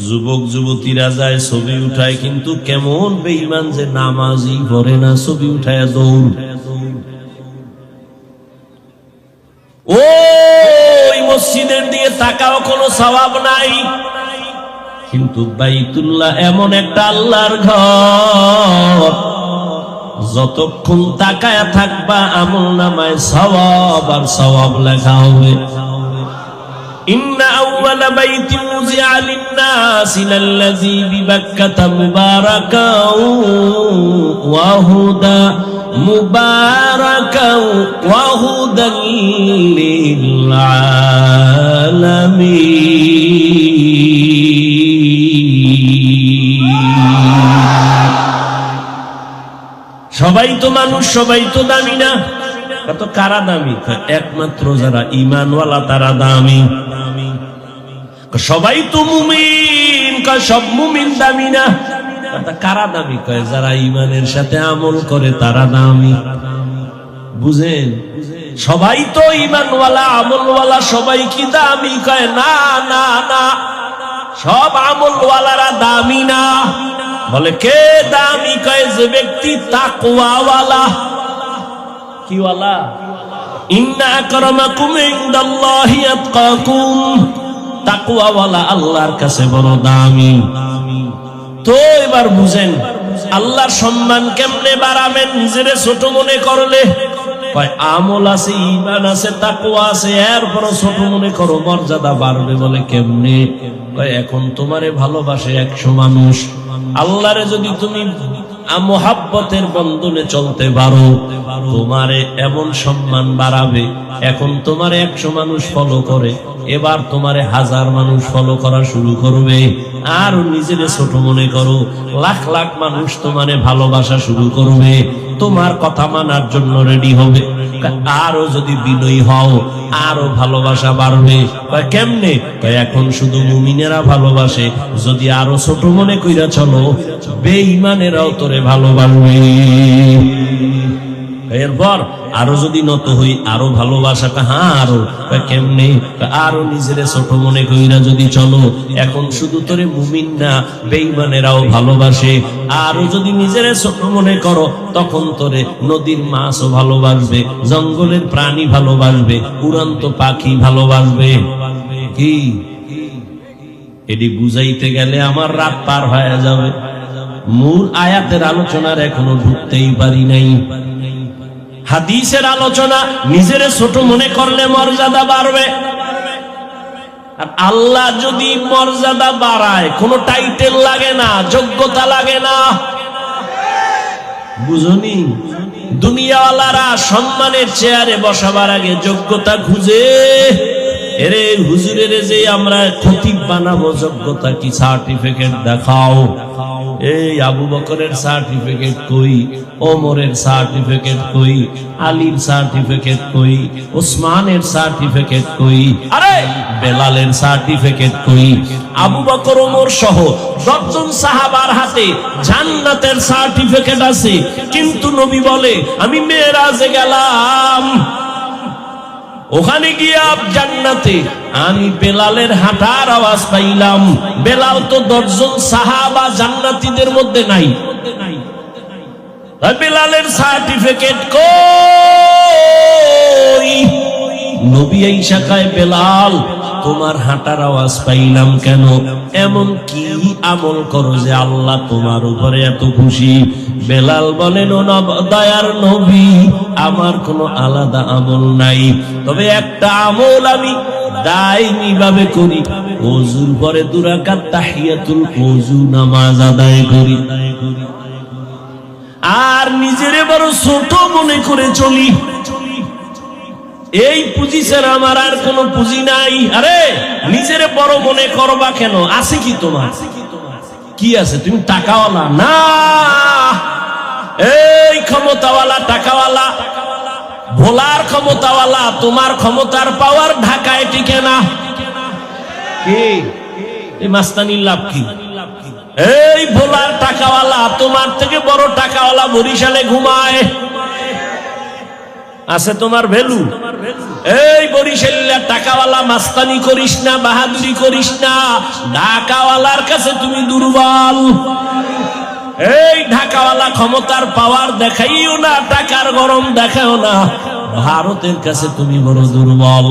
[SPEAKER 1] যুবক যুবতীরা যায়, ছবি উঠায়। কিন্তু কেমন বেঈমান যে নামাজই পড়ে না, ছবি উঠায় দৌড়। ওই মসজিদের দিকে তাকাও, কোনো সওয়াব নাই। কিন্তু বাইতুল্লাহ এমন একটা আল্লাহর ঘর, যতক্ষণ তাকায়া থাকবা আমল নামায় সওয়াব আর সওয়াব লেখা হবে। ইন্না আউওয়ালা বাইতিন উযিআ লিন-নাসি লাল্লাযী বিবাক্কাতা মুবারাকাও ওয়া হুদা মুবারাকাও ওয়া হুদাল লিল আলামিন। সবাই তো মানুষ, সবাই তো দামি না। কত কারা দামি? একমাত্র যারা ঈমানওয়ালা তারা দামি। সবাই তো মুমিন, সব মুমিন দামি না। কারা দামি? কয় যারা ঈমানের সাথে আমল করে তারা দামি। বুঝেন? সবাই তো ঈমানওয়ালা আমলওয়ালা, সবাই কি দামি? কয় না না না, সব আমলওয়ালারা দামি না। বলে কে দামি? কয় যে ব্যক্তি তাকওয়াওয়ালা। কি ওয়ালা? ইন্না আকরামাকুম ইনদাল্লাহি আতকাকুম। তাকওয়াওয়ালা আল্লাহর কাছে বড় দামি। তো এবার বুঝেন আল্লাহর সম্মান কেমনে বাড়াবেন নিজেরে ছোট মনে করলে? কয় আমল আছে, ঈমান আছে, তাকওয়া আছে, এরপর ছোট মনে করো, মর্যাদা বাড়বে। বলে কেমনে? কয় এখন তোমারে ভালোবাসে 100 মানুষ, আল্লাহরে যদি তুমি মোহাব্বতের বন্ধনে চলতে পারো তোমারে এমন সম্মান বাড়াবে। এখন তোমারে 100 মানুষ ফলো করে, এবার তোমারে 1000 মানুষ ফলো করা শুরু করবে। আর নিজেরে ছোট মনে করো, লাখ লাখ মানুষ তোমারে ভালোবাসা শুরু করবে, তোমার কথা মানার জন্য রেডি হবে। আরো যদি বিনয়ী হও আরো ভালোবাসা বাড়বে। কেমনে? এখন শুধু মুমিনেরা ভালোবাসে, যদি আরো ছোট মনে কইরা চলো বেঈমানেরাও তোরে ভালোবাসবে। এরপর আরো যদি নত হই আরো ভালোবাসাটা, হ্যাঁ আরো কেমনে, আরো নিজেরে ছোট মনে কইরা যদি চলো, এখন শুধু তোরে মুমিন না বেঈমানেরাও ভালোবাসে, আরো যদি নিজেরে ছোট মনে করো তখন তোরে নদীর মাছও ভালোবাসবে, জঙ্গলের প্রাণী ভালোবাসবে, উড়ন্ত পাখি ভালোবাসবে। কি এটি বুঝাইতে গেলে আমার রাত পার হয়ে যাবে। মূল আয়াতের আলোচনার এখনো ঢুকতেই পারি নাই। হাদিসের আলোচনা, নিজের ছোট মনে করলে মর্যাদা বাড়বে। আর আল্লাহ যদি মর্যাদা বাড়ায়, কোনো টাইটেল লাগে না, যোগ্যতা লাগে না, বুঝনি? দুনিয়াওয়ালারা সম্মানের চেয়ারে বসাবার আগে যোগ্যতা খুঁজে। এরে হুজুরের যে আমরা খতিব বানাবো, যোগ্যতা কি? সার্টিফিকেট দেখাও। এই আবু বকরের সার্টিফিকেট কই? ওমরের সার্টিফিকেট কই? আলীর সার্টিফিকেট কই? ওসমানের সার্টিফিকেট কই? আরে বেলালের সার্টিফিকেট কই? আবু বকর ওমর সহ 10 জন সাহাবার হাতে জান্নাতের সার্টিফিকেট আছে, কিন্তু নবী বলে আমি মেরাজে গেলাম, ওখানে গিয়া জান্নাতে আমি বেলালের হাঁটার আওয়াজ পাইলাম। বেলাল তো 10 জন সাহাবা জান্নাতীদের মধ্যে নাই। বেলালের সার্টিফিকেট কই? নবী আয়েশা কয়, বেলাল তোমার হাঁটার আওয়াজ পাইলাম কেন? এমন কি আমল করো যে আল্লাহ তোমার উপরে এত খুশি? বেলাল বলেন, ও দয়ার নবী, আমার কোনো আলাদা আমল নাই, তবে একটা আমল আমি দায়ী ভাবে করি। ওযুর পরে 2 রাকাত তাহিয়াতুল ওযু নামাজ আদায় করি, আর নিজেরে বড় ছোট মনে করে চলি। এই পুঁজি ছাড়া আমার আর কোনো পুঁজি নাই। আরে নিজেরে বড় মনে করবা কেন? আছে কি তোমার? কি আছে? তুমি টাকাওয়ালা না? এই ক্ষমতাওয়ালা, টাকাওয়ালা, ভোলার ক্ষমতাওয়ালা, তোমার ক্ষমতার পাওয়ার ঢাকায় টিকে না। কি এই মাস্তানির লাভ কি? এই ভোলার টাকাওয়ালা তোমার থেকে বড় টাকাওয়ালা বরিশালে ঘুমায়, আছে তোমার ভ্যালু? এই বরিশালীরা টাকাওয়ালা মাস্তানি করিস না, বাহাদুরি করিস না, ঢাকাওয়ালার কাছে তুমি দুর্বল। এই ঢাকাওয়ালা ক্ষমতার পাওয়ার দেখাইও না, টাকার গরম দেখাও না, ভারতের কাছে তুমি বড় দুর্বল।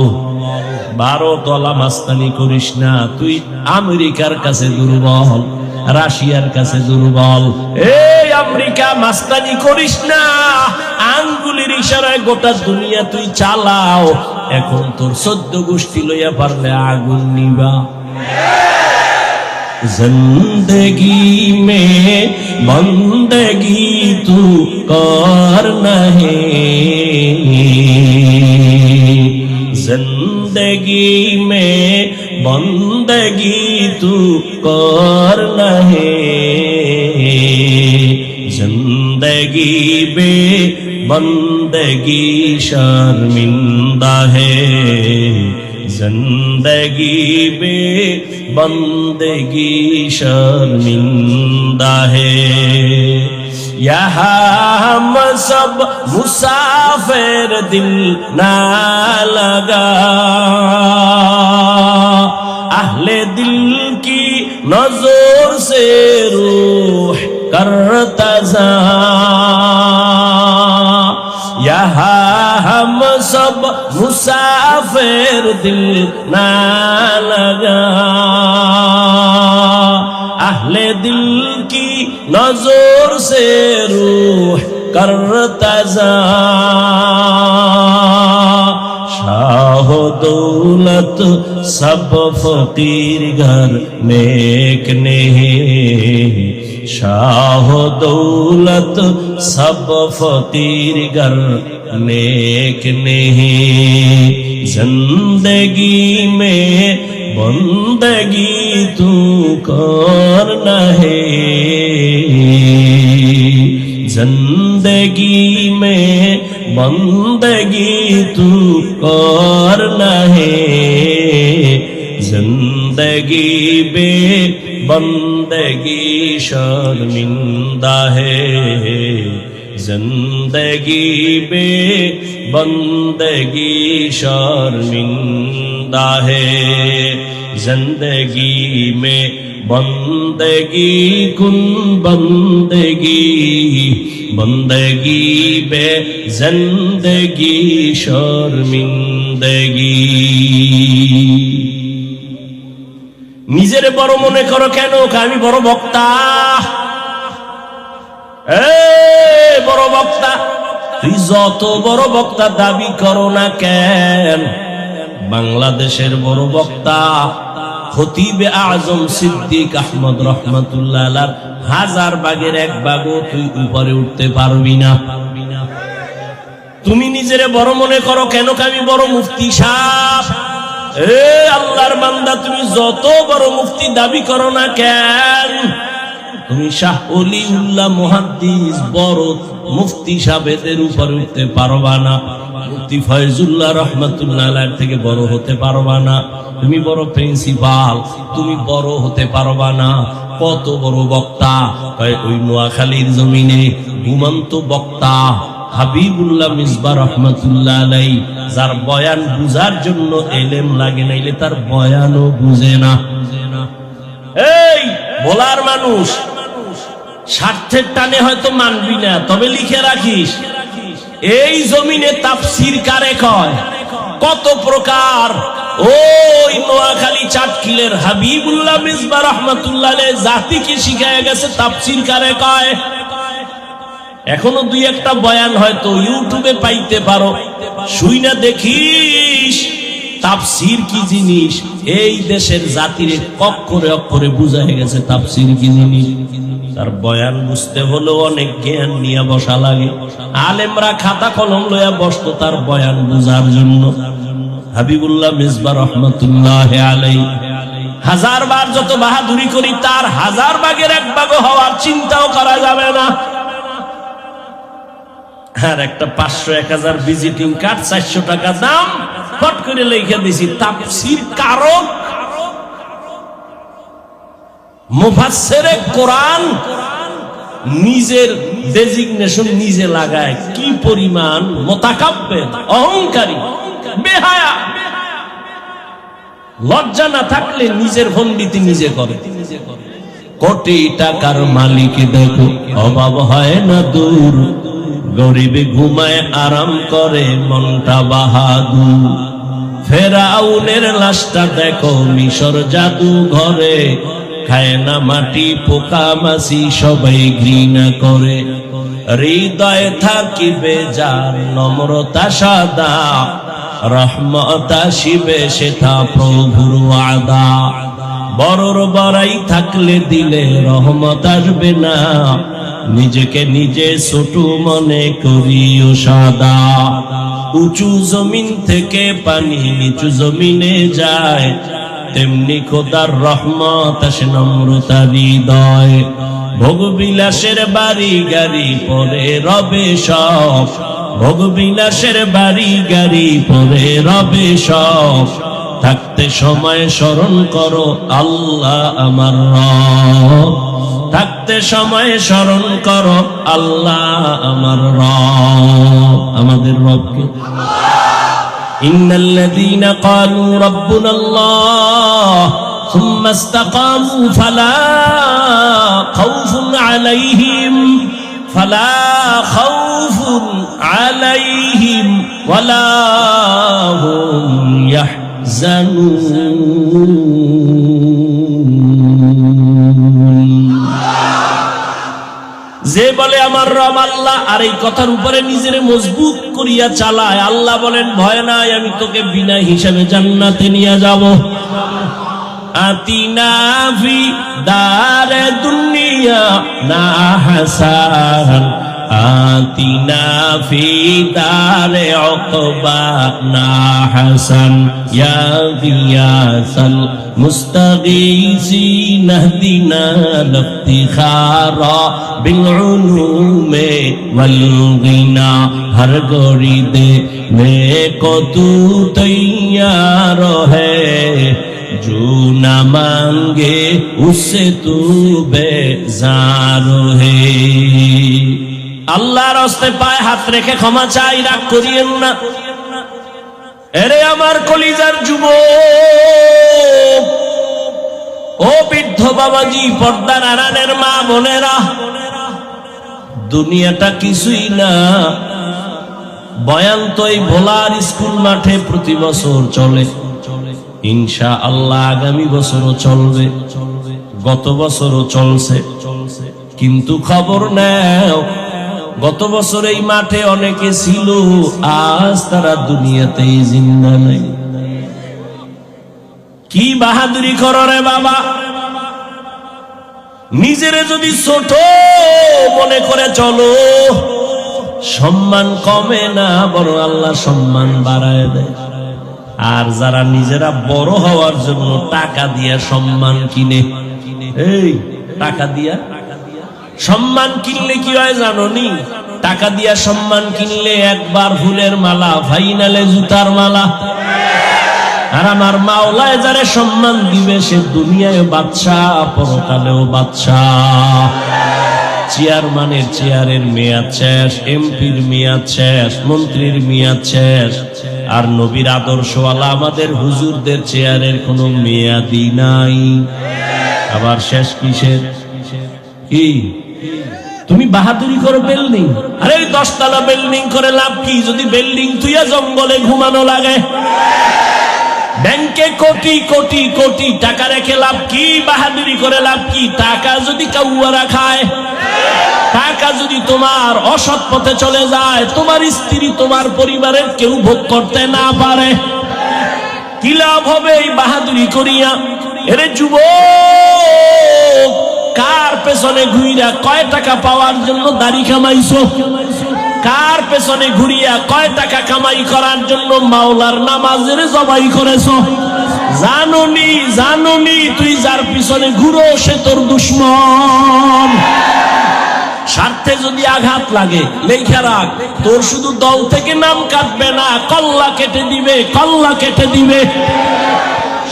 [SPEAKER 1] ভারতওয়ালা মাস্তানি করিস না, তুই আমেরিকার কাছে দুর্বল, রাশিয়ার কাছে দুর্বল। এই আমেরিকা মাস্তানি করিস না, আঙ্গুলের ইশারায় গোটা দুনিয়া তুই চালাও। এখন তোর 14 গোষ্ঠী লইয়া পারলে আগুন নিবা। जिंदगी में बंदगी तू करना है, जिंदगी में बंदगी तू करना है, जिंदगी बे बंदगी शर्मिंदा है, जिंदगी बे बंदगी शर्मिंदा है। यहाँ हम सब मुसाफिर, दिल ना लगा, अहले दिल की नजर से रूह करता जा। यहाँ हम सब मुसाफिर, दिल ना लगा, अहले दिल की नजर से रूह करता जा। शाह दौलत सब फकीर घर में एक नहीं, शाह दौलत सब फकीर घर नेक नहीं, जिंदगी में बंदगी तू करना है, जिंदगी में बंदगी तू करना है, जिंदगी बे बंदगी शर्मिंदा है, जिंदगी बे बंदगी शर्मिंदा है, जिंदगी में बंदगी कुन बंदगी, बंदगी बे जिंदगी शर्मिंदगी। নিজের বড় মনে করো কেন? আমি বড় বক্তা। বড় বক্তা, তুই যত বড় বক্তা দাবি করো না কেন, বাংলাদেশের বড় বক্তা খতিবে আজম সিদ্দিক আহমদ রহমাতুল্লাহ আলাইহির 1000 ভাগের 1 ভাগও তুই উপরে উঠতে পারবি না। তুমি নিজেরে বড় মনে করো কেন? আমি বড় মুফতি সাহেব। আল্লাহর বান্দা, তুমি যত বড় মুফতি দাবি করো না কেন, তুমি শাহ ওলিউল্লাহ মুহাদ্দিস বড় মুফতি সাহেবদের উপরে উঠতে পারবা না। মুফতি ফয়জুল্লাহ রহমাতুল্লাহ আলাইহির থেকে বড় হতে পারবা না। তুমি বড় প্রিন্সিপাল, তুমি বড় হতে পারবা না। কত বড় বক্তা, ওই নোয়াখালীর জমিনে ঘুমন্ত বক্তা হাবিবুল্লাহ মিসবাহ রহমাতুল্লাহ আলাইহি, যার বয়ান বুঝার জন্য এলেম লাগে, নাইলে তার বয়ানও বুঝে না। এই বলার মানুষ স্বার্থের টানে হয়তো মানবি না, তবে লিখে রাখিস, এই জমিনে তাফসীর কারে কয়, কত প্রকার। ওই নোয়াখালী চাটখিলের হাবিবুল্লাহ মিসবাহ রহমাতুল্লাহ আলাইহি জাতিকে শিখায় গেছে তাফসীর কারে কয়। এখনো 2-1টা বয়ান হয়তো ইউটিউবে পাইতে পারো, শুইনা দেখিস তাফসীর কি জিনিস। এই দেশের জাতির অক্ষরে অক্ষরে বুঝায় গেছে তাফসীর কি জিনিস। তার বয়ান বুঝতে হলেও অনেক জ্ঞান নিয়ে বসা লাগে। আলেমরা খাতা কলম লইয়া বসতো তার বয়ান বুঝার জন্য। হাবিবুল্লাহ মিসবাহ রহমাতুল্লাহ আলাইহি 1000 বার যত বাহাদুরি করি, তার 1000 ভাগের 1 ভাগ হওয়ার চিন্তাও করা যাবে না। আর একটা 500-1000 ভিজিটিং কার্ড 400 টাকা দাম, ফট করে লিখে দিছি তাফসীর কারক মুফাসসিরে কোরআন। নিজের ডেজিগনেশন নিজে লাগায়, কি পরিমাণ মুতাকাব্বির, অহংকারী, বেহায়া। লজ্জা না থাকলে নিজের পণ্ডিতি নিজে করে। কোটি টাকার মালিক দেখো অভাব হয় না দূর, গরিবে ঘুমায় আরাম করে মনটা বাহাদুর। ফেরাউনের লাশটা দেখো মিশর জাদু ঘরে, খায় না মাটি পোকা মাছি সবাই ঘৃণা করে। হৃদয়ে থাকিবে যার নম্রতা সাদা, রহমত আসিবে সেটা প্রভুর ওয়াদা। বড়র বড়াই থাকলে দিলে রহমত আসবে না, নিজেকে নিজে ছোট মনে করিও সাদা। উঁচু জমিন থেকে পানি নিচু জমিনে যায়, তেমনি খোদার রহমত আসে নম্রতা হৃদয়। ভোগ বিলাসের বাড়ি গাড়ি পরে রবে সব, ভোগ বিলাসের বাড়ি গাড়ি পরে রবে সব। থাকতে সময় স্মরণ করো আল্লাহ আমার রব, থাকতে সময় স্মরণ করো আল্লাহ আমার রব। আমাদের রবকে ইন্নাল্লাযীনা ক্বালু রাব্বুনাল্লাহ সুম্মা ইসতাকামু ফালা খাউফুন আলাইহিম ওয়ালা হুম ইয়াহজানুন। যে বলে আমার রব আল্লাহ, আর এই কথার উপরে নিজের মজবুত করিয়া চালায়, আল্লাহ বলেন ভয় নাই, আমি তোকে বিনা হিসাবে জান্নাতে নিয়ে যাব। আতিনা ফি দারে দুনিয়া না হাসান, আতিনা ফি দারে উকবা না হাসান, ইয়া গিয়াসাল মুস্তাগীসিন ইহদিনা লিফতিখারা বিল উলুমে ওয়াল গিনা। हर गोरी दे में को तू तैयार है, जो न मांगे उससे तू बेजार है। আল্লাহর হস্তে পায়ে হাত রেখে ক্ষমা চাই, রাগ করিয়েন না। এরে আমার কলিজার যুবক, ও বৃদ্ধ বাবাজি, পর্দার আড়ালের মা বোনেরা, দুনিয়াটা কিছুই না। বয়ান তো এই ভোলার স্কুল মাঠে প্রতি বছর চলে, ইনশাআল্লাহ আগামী বছরও চলবে, গত বছরও চলছে। কিন্তু খবর নেও, গত বছর এই মাঠে অনেকে ছিল, আজ তারা দুনিয়াতেই জিন্দা নেই। কি বাহাদুরি করো রে বাবা! নিজেরে যদি ছোট মনে করে চলো, সম্মান কমে না, বরং আল্লাহ সম্মান বাড়ায় দেয়। আর যারা নিজেরা বড় হওয়ার জন্য টাকা দিয়া সম্মান কিনে, এই টাকা দিয়া সম্মান কিনলে কি হয় জানো নি? টাকা দিয়া সম্মান কিনলে একবার ফুলের মালা, ফাইনালে জুতার মালা। আর আমার মাওলায় যারে সম্মান দিবে, সে দুনিয়ায় বাদশাহ, পরকালেও বাদশাহ। চেয়ারম্যানের চেয়ারের মেয়াদ শেষ, এমপির মেয়াদ শেষ, মন্ত্রীর মেয়াদ শেষ, আর নবীর আদর্শওয়ালা আমাদের হুজুরদের চেয়ারের কোনো মেয়াদই নাই। আবার শেষ কিসের? কি তুমি বাহাদুরি করো বিল্ডিং? আরে 10 তলা বিল্ডিং করে লাভ কি যদি বিল্ডিং তুইয়া জঙ্গলে ঘুমানো লাগে? ব্যাংকে কোটি কোটি কোটি টাকা রেখে লাভ কি? বাহাদুরি করে লাভ কি? টাকা যদি কাউয়ারা খায়, টাকা যদি তোমার অসৎ পথে চলে যায়, তোমার স্ত্রী, তোমার পরিবারের কেউ ভোগ করতে না পারে, কি লাভ হবে এই বাহাদুরি করিয়া? এরে যুবক, কার পেছনে ঘুরিয়া কয় টাকা পাওয়ার জন্য দাড়ি কামাইছো? কার পেছনে ঘুরিয়া কয় টাকা কামাই করার জন্য মাওলার নামাজের জবাই করেছো? জানুনি জানুনি, তুই যার পিছনে ঘুরো সে তোর দুশ্মন। স্বার্থে যদি আঘাত লাগে, লেখা রাখ, তোর শুধু দল থেকে নাম কাটবে না, কল্লা কেটে দিবে, কল্লা কেটে দিবে।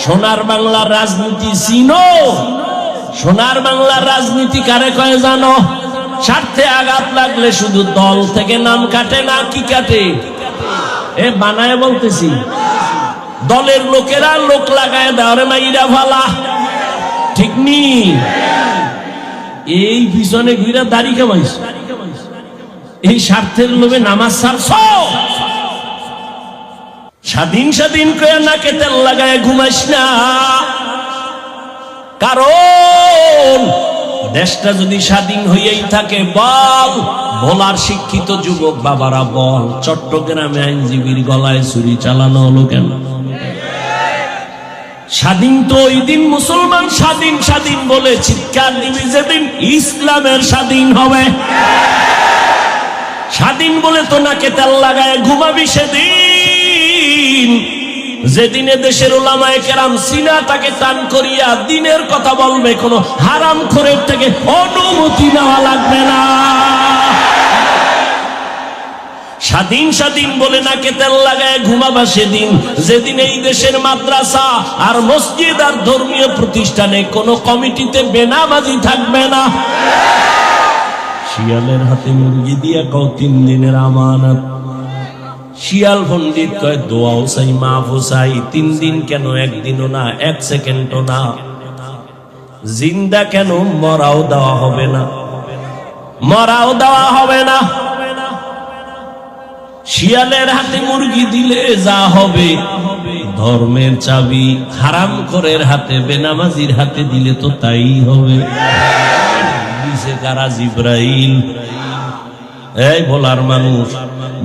[SPEAKER 1] সোনার বাংলার রাজনীতি চিনো? সোনার বাংলার রাজনীতি কারে কয় জানো? স্বার্থে আঘাত লাগলে শুধু দল থেকে নাম কাটে না, কি কাটে? এ বানায় বলতেছি, দলের লোকেরা লোক লাগায় দেওয়ারে মাইরা ফালা, ঠিক নি? এই পিছনে ঘুরা দাড়ি কামাইছ, এই স্বার্থের লোভে নামাজ ছাড়ছ। স্বাধীন স্বাধীন করে নাকে তেল লাগায় ঘুমাইস না, কারণ দেশটা যদি স্বাধীন হইয়াই থাকে, বল ভোলার শিক্ষিত যুবক বাবারা বল, চট্টগ্রামে আইনজীবীর গলায় ছুরি চালানো হলো কেন? স্বাধীন তো ওই দিন মুসলমান স্বাধীন স্বাধীন বলে চিৎকার দিবি যেদিন ইসলামের স্বাধীন হবে। স্বাধীন বলে তো নাকে তেল লাগায় ঘুমাবি সেদিন, যেদিনে দেশের উলামায়ে কেরাম সিনাটাকে টান করিয়া দিনের কথা বলবে, কোনো হারাম খোরের থেকে অনুমতি নেওয়া লাগবে না। স্বাধীন স্বাধীন বলে নাকে তেল লাগায় ঘুমাবা সেদিন, যেদিন এই দেশের মাদ্রাসা আর মসজিদ আর ধর্মীয় প্রতিষ্ঠানে কোনো কমিটিতে বেনামাজি থাকবে না। শিয়ালের হাতে মুরগি দিয়া কও 3 দিনের আমানত। শিয়াল পণ্ডিত কয় দোয়াও চাই, মাফও চাই, 3 দিন কেন, 1 দিনও না, 1 সেকেন্ডও না। জিন্দা কেন, মরাও দেওয়া হবে না, মরাও দেওয়া হবে না। শিয়ালের হাতে মুরগি দিলে যা হবে, ধর্মের চাবি হারামখোরের হাতে, বেনামাজির হাতে দিলে তো তাই হবে। দিছে কারা? জিব্রাইল। এই ভোলার মানুষ,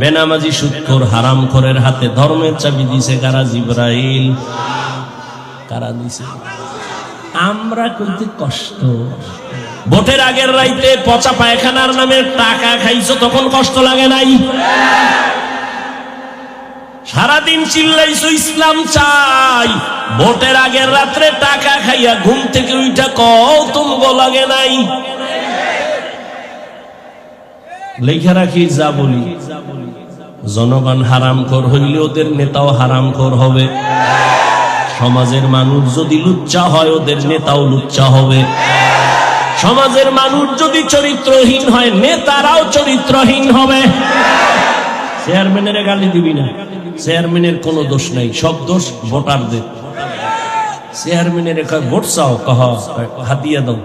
[SPEAKER 1] বেনামাজি সুদখোর হারামখোরের হাতে ধর্মের চাবি দিছে কারা? জিব্রাইল। কারা দিছে? আমরা কইতে কষ্ট। ভোটের আগের রাইতে পচা পায়খানার নামে টাকা খাইছো, তখন কষ্ট লাগে নাই? সারাদিন চিল্লাইছো ইসলাম চাই, ভোটের আগের রাত্রে টাকা খাইয়া ঘুম থেকে উঠা কও তুমগো লাগে নাই? লেখা রাখি যা বলি, জনগণ হারামখোর হইলে ওদের নেতাও হারামখোর হবে। সমাজের মানুষ যদি লুচ্চা হয়, ওদের নেতাও লুচ্চা হবে। সমাজের মানুষ যদি চরিত্রহীন হয়, নেতারাও চরিত্রহীন হবে। চেয়ারম্যানের গালি দিবি না, চেয়ারম্যানের কোনো দোষ নাই, সব দোষ ভোটারদের। চেয়ারম্যানের ভোট চাও, কহ হাতিয়া দাও,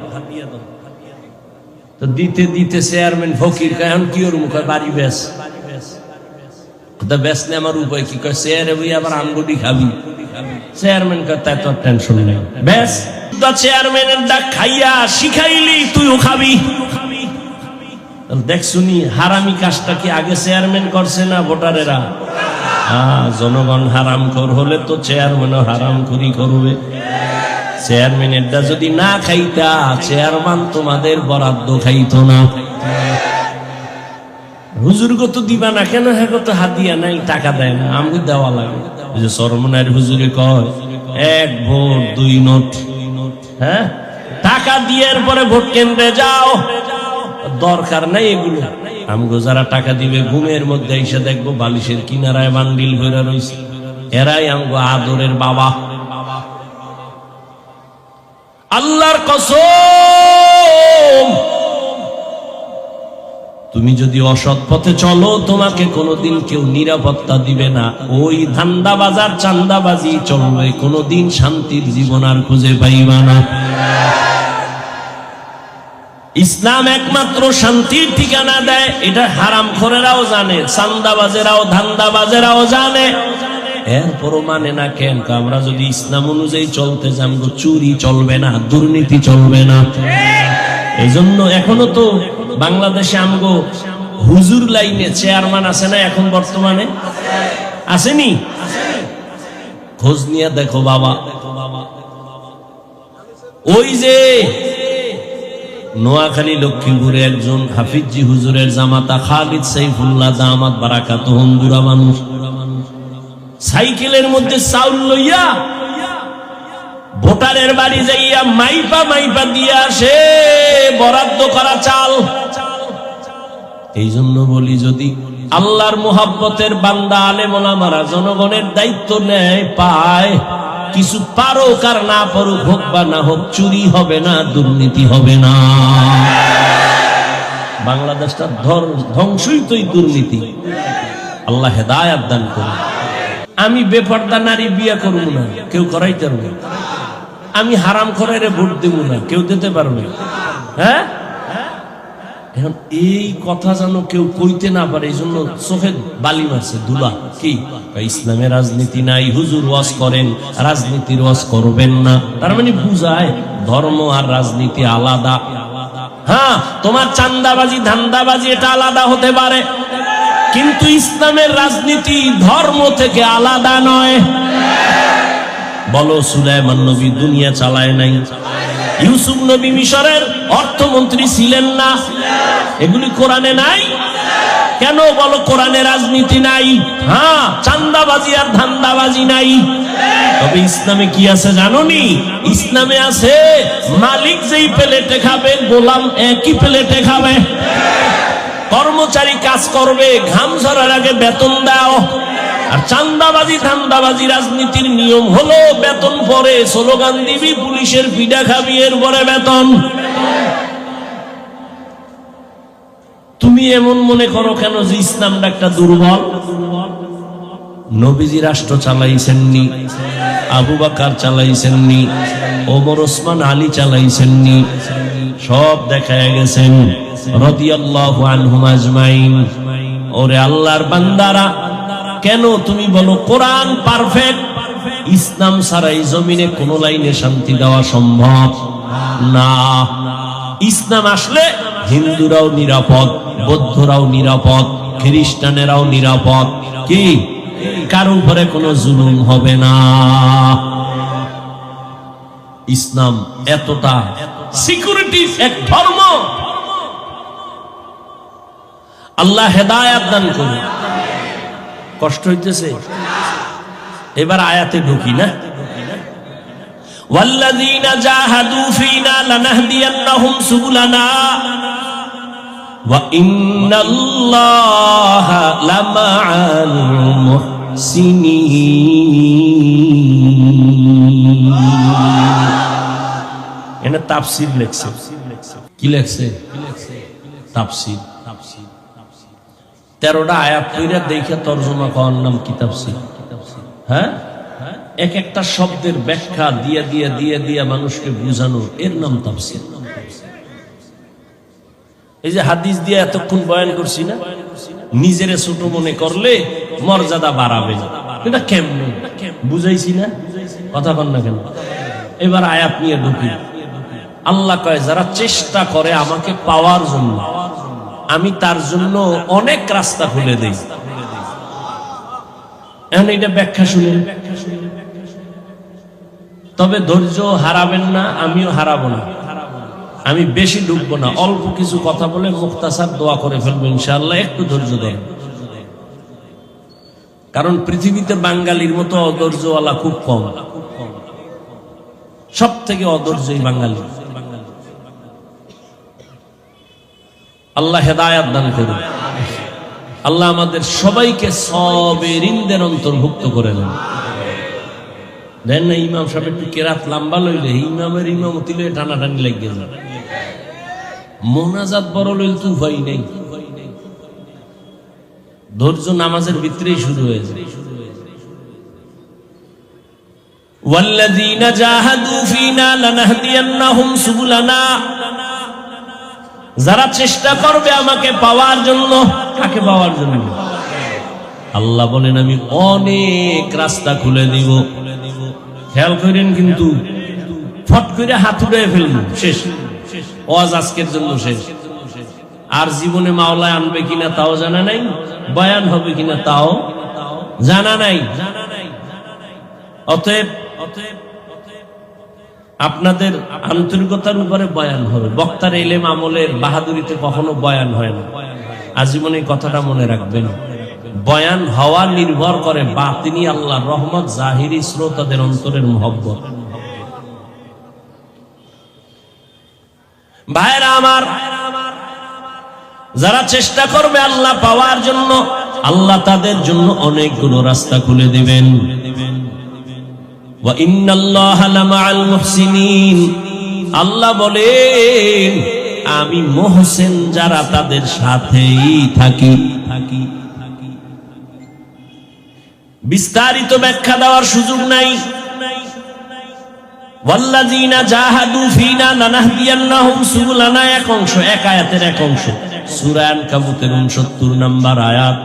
[SPEAKER 1] তো দিতে দিতে চেয়ারম্যান ফকির এখন কি ওর মুখে বাড়ি বেশ বেসলে আমার উপায় কি কয়, চেয়ারে বই আবার আঙ্গুটি খাবি। চেয়ারম্যান কয় তাই তোর টেনশন নেই, বেশ চেয়ারম্যানের ডাক খাইয়া শিখাইলি তুইও খাবি। দেখ শুনি হারামি কাজটা কি আগে চেয়ারম্যান করছে না ভোটারেরা? জনগণ হারামখোর হলে তো চেয়ারম্যানও হারামখোরি করবে। চেয়ারম্যানেরটা যদি না খাইতা, চেয়ারম্যান তোমাদের বরাদ্দ খাইতো না। হুজুরকে তো দিবা না কেন? হ্যাঁ তো হাতিয়া নাই, টাকা দেয় না, আমি দেওয়া লাগে। যে সরমনার হুজুরে কয় 1 ভোট 2 নোট। হ্যাঁ, টাকা দিয়ে পরে ভোট কেন্দ্রে যাও, দরকার নাই এগুলো। আমগো যারা টাকা দিবে ঘুমের মধ্যে এসে দেখবো বালিশের কিনারায় বান্ডিল ভরে রয়েছে, এরাই আমগো আদরের বাবা। আল্লাহর কসম, তুমি যদি অসৎ পথে চলো, তোমাকে কোনোদিন কেউ নিরাপত্তা দিবে না। ওই ধান্দাবাজার চান্দাবাজি চলবে, কোনোদিন শান্তির জীবন আর খুঁজে পাইবা না। ইসলাম একমাত্র শান্তির ঠিকানা দেয়, এটা হারামখোরেরাও জানে, চান্দাবাজেরাও ধান্দাবাজেরাও জানে, এরপরও মানে না কেন? আমরা যদি ইসলাম অনুযায়ী চলতে যাই, চুরি চলবে না, দুর্নীতি চলবে না। এই জন্য এখনো তো বাংলাদেশে আমগো হুজুর লাইনে চেয়ারম্যান আছে না? এখন বর্তমানে আসেনি? খোঁজ নিয়ে দেখো বাবা। ওই যে নোয়াখালী লক্ষ্মীপুরে একজন হাফিজি হুজুরের জামাতা খালিদ সাইফুল্লাহ দামাত বারাকাতুহুম বুড়া মানুষ, সাইকেলের মধ্যে চাউল লইয়া ভোটারের বাড়ি যাইয়া মাইপা মাইপা দিয়ে আসে বরাদ্দ করা চাল। এই জন্য বলি, যদি আল্লাহর মুহাব্বতের বান্দা আলেম ওলামারা জনগণের দায়িত্ব নেয়, পায়, কিছু পারুক আর না পারুক, হোক বা না হোক, চুরি হবে না, দুর্নীতি হবে না। বাংলাদেশটা ধ্বংসই তো দুর্নীতি। আল্লাহ হেদায়েত দান করুন। আমি বেপর্দা নারী বিয়ে করব না, কেউ করাইতে পারবে। আমি হারাম খোরেরে ভোট দেব না, কেউ দিতে পারবে। হ্যাঁ, এখন এই কথা যেন কেউ কইতে না পারে, এই জন্য চোখে বালি মারছে ধুলা। কি ইসলামে রাজনীতি নাই, হুজুর ওয়াজ করেন, রাজনীতির ওয়াজ করবেন না, তার মানে বুঝায় ধর্ম আর রাজনীতি আলাদা। হ্যাঁ, তোমার চান্দাবাজি ধান্দাবাজি এটা আলাদা হতে পারে, কিন্তু ইসলামের রাজনীতি ধর্ম থেকে আলাদা নয়। বলো, সুলাইমান নবী দুনিয়া চালায় নাই? ইউসুফ নবী মিশরের অর্থমন্ত্রী ছিলেন না? এগুলি কোরআনে নাই কেন? বলো, কোরআনে রাজনীতি নাই। হ্যাঁ, চান্দাবাজি আর ধান্দাবাজি নাই। তবে ইসলামে কি আছে জানোনি? ইসলামে আছে মালিক যেই প্লেটে খাবে, গোলাম একই প্লেটে খাবে। কর্মচারী কাজ করবে, ঘাম ঝরার আগে বেতন দাও। আর চান্দাবাজি ধান্দাবাজি রাজনীতির নিয়ম হলো বেতন পরে, স্লোগান দিবি, পুলিশের পিডা খাবি, এরপরে বেতন। তুমি এমন মনে করো কেন যে ইসলামটা একটা দুর্বল? নবীজি রাষ্ট্র চালাইছেননি, আবু বকর চালাইছেননি, ওমর ওসমান আলী চালাইছেননি, সব দেখায় গেছেন রাদিয়াল্লাহু আনহুম আজমাইন। ওরে আল্লাহর বান্দারা, কেন তুমি বলো কোরআন পারফেক্ট? ইসলাম ছাড়া এই জমিনে কোন লাইনে শান্তি দেওয়া সম্ভব না। ইসলাম আসলে হিন্দুরাও নিরাপদ, বৌদ্ধরাও নিরাপদ, খ্রিস্টানেরাও নিরাপদ। কি কারো উপরে কোনো জুলুম হবে না। ইসলাম এতটা সিকিউরিটি এক ধর্ম। আল্লাহ হেদায়েত দান করুন। কষ্ট হইতেছে? এবার আয়াতে ঢুকি না? ওয়াল্লাযীনা জাহাদু ফীনা লানাহদিয়ান্নাহুম সুবুলানা ওয়া ইন্নাল্লাহা লামাআল মুহসিনিন। এনে তাফসীর লেখছে। কি লেখছে? তাফসীর। 13টা আয়াত পড়ে দেখে তরজমা করার নাম কি তাফসীর? হ্যাঁ, এক একটা শব্দের ব্যাখ্যা দিয়ে দিয়ে দিয়ে দিয়ে মানুষকে বুঝানো, এর নাম তাফসীর। এই যে হাদিস দিয়ে এতক্ষণ বয়ান করছি না, নিজেরে ছোট মনে করলে মর্যাদা বাড়াবে, এটা কেমন বুঝাইছি না? কথা কন না কেন? এবার আয়াত নিয়ে ঢুকি। আল্লাহ কয়, যারা চেষ্টা করে আমাকে পাওয়ার জন্য, আমি তার জন্য অনেক রাস্তা খুলে দেই। এখন এটা ব্যাখ্যা শুনেন। তবে ধৈর্য হারাবেন না, আমিও হারাবো না। আমি বেশি ডুববো না, অল্প কিছু কথা বলে মুখতাসার দোয়া করে ফেলবো ইনশাআল্লাহ। একটু ধৈর্য ধরেন, কারণ পৃথিবীতে বাঙালির মতো অধৈর্যওয়ালা খুব কম। সব থেকে অধৈর্যই বাঙালি। আল্লাহ হেদায়াত দান করুন। আল্লাহ আমাদের সবাইকে সাবিরিনদের অন্তর্ভুক্ত করে নেন। দেন না, ইমাম সাহেব একটু কেরাত লম্বা লইলে ইমামের ইমামতি লইলে টানাটানি লেগে যায়। মোনাজাত বড় লইল তো উপায় নেই। ধৈর্য নামাজের ভিতরেই শুরু হয়ে যায়। ওয়াল্লাযীনা জাহাদু ফীনা লানাহদিয়ান্নাহুম সুবুলানা, যারা চেষ্টা করবে আমাকে পাওয়ার জন্য। কাকে পাওয়ার জন্য? আল্লাহ বলেন, আমি অনেক রাস্তা খুলে দিব। খেয়াল করেন, কিন্তু ফট করে হাত উড়ে ফেলবো, শেষ। ওয়াজ আজকের জন্য শেষ। আর জীবনে মাওলায় আনবে কিনা তাও জানা নাই, বয়ান হবে কিনা তাও জানা নাই। অতএব আপনাদের আন্তরিকতার উপরে বয়ান হবে। বক্তার এলেম আমলের বাহাদুরিতে কখনো বয়ান হয় না। আজীবনে কথাটা মনে রাখবেন। বয়ান হওয়া নির্ভর করে বাতিনি আল্লাহর রহমত, জাহিরি শ্রোতাদের অন্তরের মহব্বত। ভাইরা আমার, যারা চেষ্টা করবে আল্লাহ পাওয়ার জন্য, আল্লাহ তাদের জন্য অনেকগুলো রাস্তা খুলে দিবেন। ওয়া ইন্নাল্লাহা লামাআল মুহসিনিন, আল্লাহ বলেন আমি মুহসিন যারা তাদের সাথেই থাকি। বিস্তারিত ব্যাখ্যা দেওয়ার সুযোগ নাই। ওয়াল্লাযীনা জাহাদু ফীনা লানাহদিয়ান্নাহুম সুবুলানা এক অংশ, এক আয়াতের এক অংশ, সূরা আনকাবুতের 69 নম্বর আয়াত।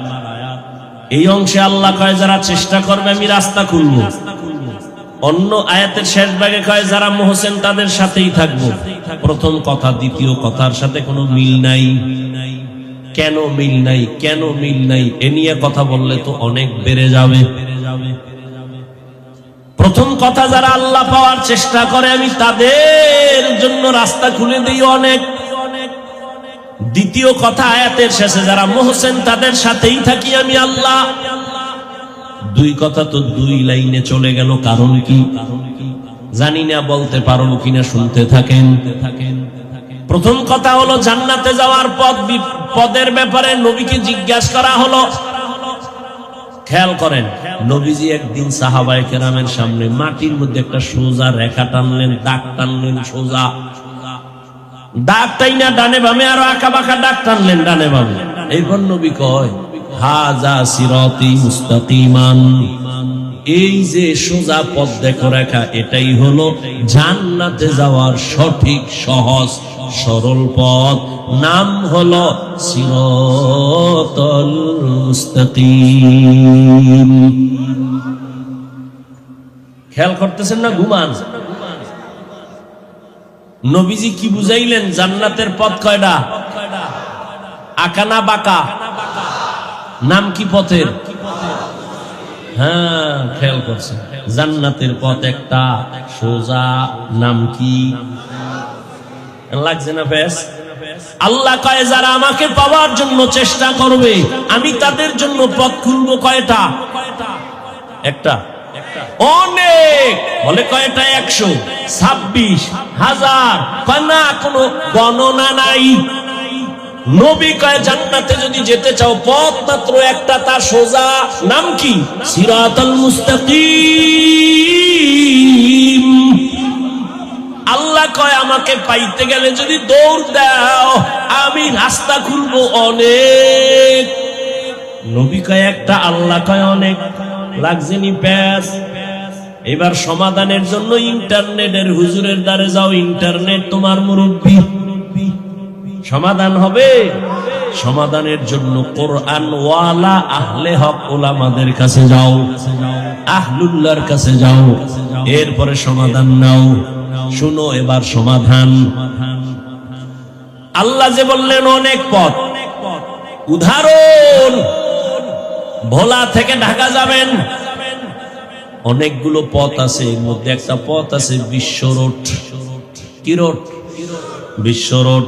[SPEAKER 1] এই অংশে আল্লাহ কয়, যারা চেষ্টা করবে আমি রাস্তা খুলব। অন্য আয়াতের শেষ ভাগে কয়, যারা মুহসিন তাদের সাথেই থাকবো। প্রথম কথা দ্বিতীয় কথার সাথে কোনো মিল নাই। কেন মিল নাই? কেন মিল নাই এ নিয়ে কথা বললে তো অনেক বেড়ে যাবে। প্রথম কথা, যারা আল্লাহ পাওয়ার চেষ্টা করে আমি তাদের জন্য রাস্তা খুলে দিই অনেক। দ্বিতীয় কথা, আয়াতের শেষে যারা মুহসিন তাদের সাথেই থাকি আমি আল্লাহ। দুই কথা তো দুই লাইনে চলে গেল। কারণ কি জানি না, বলতে পারো কিনা শুনতে থাকেন। প্রথম কথা হলো জান্নাতে যাওয়ার পদের ব্যাপারে নবীকে জিজ্ঞাসা করা হলো। খেয়াল করেন, নবীজি একদিন সাহাবায়ে কেরামের সামনে মাটির মধ্যে একটা সোজা রেখা টানলেন, দাগ টানলেন, সোজা দাগ টাইনা ডানে বামে আরো আঁকা বাঁকা দাগ টানলেন ডানে বামে। এইবার নবী কয়, হাযা সিরাতি মুস্তাকিমান, এই যে সোজা পথ দেখো রেখা, এটাই হলো জান্নাতে যাওয়ার সঠিক সহজ সরল পথ। নাম হলো সিরাতুল মুস্তাকিম। খেয়াল করতেছেন না? ঘুমান। নবীজি কি বুঝাইলেন? জান্নাতের পথ কয়টা? আঁকা না বাঁকা? নাম কি পথের? হ্যাঁ, খেয়াল করছেন, জান্নাতের পথ একটা সোজা। নাম কি? লাগছে না ফেস? আল্লাহ কয়, যারা আমাকে পাওয়ার জন্য চেষ্টা করবে আমি তাদের জন্য পথ খুলবো। কয়টা? একটা। অনেক বলে কয়টা? 126,000। কয় না, কোনো গণনা নাই। নবী কয়, জান্নাতে যদি যেতে চাও পথ মাত্র একটা, তা সোজা। নাম কি? সিরাতুল মুস্তাকিম। আল্লাহ আল্লাহ কয় আমাকে পাইতে গেলে যদি দৌড় দাও আমি রাস্তা খুলবো অনেক। নবী কয় একটা, আল্লাহ কয় অনেক। লাগছেনি প্যাস। এবার সমাধানের জন্য ইন্টারনেটের হুজুরের দ্বারে যাও, ইন্টারনেট তোমার মুরব্বী। সমাধান হবে? সমাধানের জন্য কোরআন ওয়ালা আহলে হক ওলামাদের কাছে যাও, আহলুল্লাহর কাছে যাও, এরপরে সমাধান নাও। শুনো এবার সমাধান। আল্লাহ যে বললেন অনেক পথ, উদাহরণ ভোলা থেকে ঢাকা যাবেন, অনেকগুলো পথ আছে, এর মধ্যে একটা পথ আছে বিশ্ব রোড। কি রোড? বিশ্ব রোড।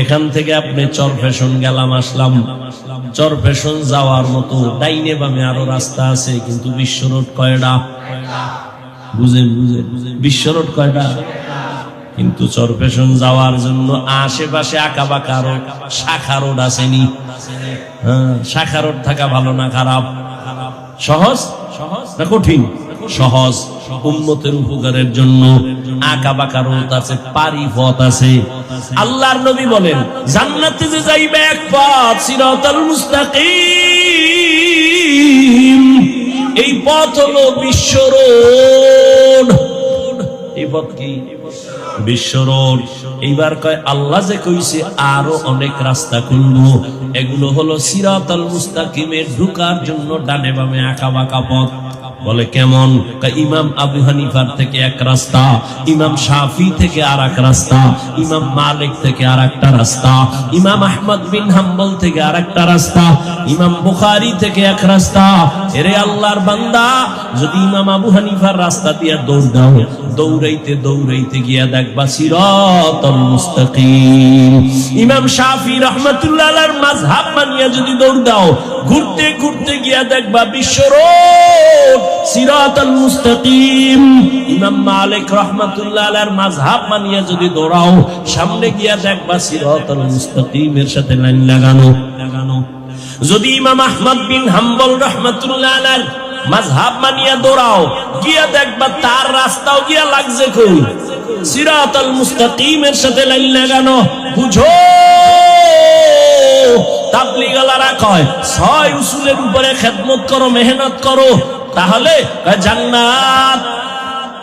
[SPEAKER 1] এখান থেকে আপনি চরফ্যাশন গেলাম আসলাম, চরফ্যাশন যাওয়ার মতো ডাইনে বামে আরো রাস্তা আছে, কিন্তু বিশ্ব রোড কয়টা? বুঝেন বুঝেন, বিশ্ব রোড কয়টা? কিন্তু চরফ্যাশন যাওয়ার জন্য আশেপাশে আঁকা বাঁকা আরো শাখা রোড আসেনি? হ্যাঁ, শাখা রোড থাকা ভালো না খারাপ? সহজ না কঠিন? সহজ। উম্মতের উপকারের জন্য আঁকা বাঁকা রোড আছে, পারি পথ আছে। আল্লাহর নবী বলেন জান্নাতে যে যাইবে এক পথ, সিরাতাল মুস্তাকিম, এই পথ হলো বিশ্ব রোড। এই পথ কি? বিশ্ব রোড। এইবার কয় আল্লাহ যে কইছে আরো অনেক রাস্তা খুলবো, এগুলো হলো সিরাতাল মুস্তাকিমে ঢুকার জন্য ডানে বামে আঁকা বাঁকা পথ। বলে কেমন? ইমাম আবু হানিফার থেকে এক রাস্তা, ইমাম শাফি থেকে আর এক রাস্তা, ইমাম মালিক থেকে আর একটা রাস্তা, ইমাম আহমদ বিন হাম্বল থেকে আর একটা রাস্তা, ইমাম বুখারী থেকে এক রাস্তা। এরে আল্লাহর বান্দা, যদি ইমাম আবু হানিফার রাস্তা দিয়ে দৌড় দাও, দৌড়াইতে দৌড়াইতে গিয়া দেখবা সিরাতাল মুস্তাকিম। ইমাম শাফি রাহমাতুল্লাহ আলাইহির মাযহাব মানিয়া যদি দৌড় দাও, ঘুরতে ঘুরতে গিয়া দেখবা বিশ্ব রোড, সিরাতাল মুস্তাকিম। ইমাম মালিক রাহমাতুল্লাহ আলাইহির মাযহাব মানিয়া যদি দৌড়াও, সামনে গিয়া দেখবা সিরাতাল মুস্তাকিমের সাথে লাইন লাগানো। যদি ইমাম আহমদ বিন হাম্বল রাহমাতুল্লাহ আলাইহির মাযহাব মানিয়া দৌড়াও, গিয়া দেখবা তার রাস্তাও গিয়া লাগছে কই? সিরাতাল মুস্তাকিমের সাথে লাইন লাগানো। বুঝো, তাবলীগওয়ালারা কয় 6 উসুলের উপরে খেদমত করো, মেহনত করো, তাহলে জান্নাত।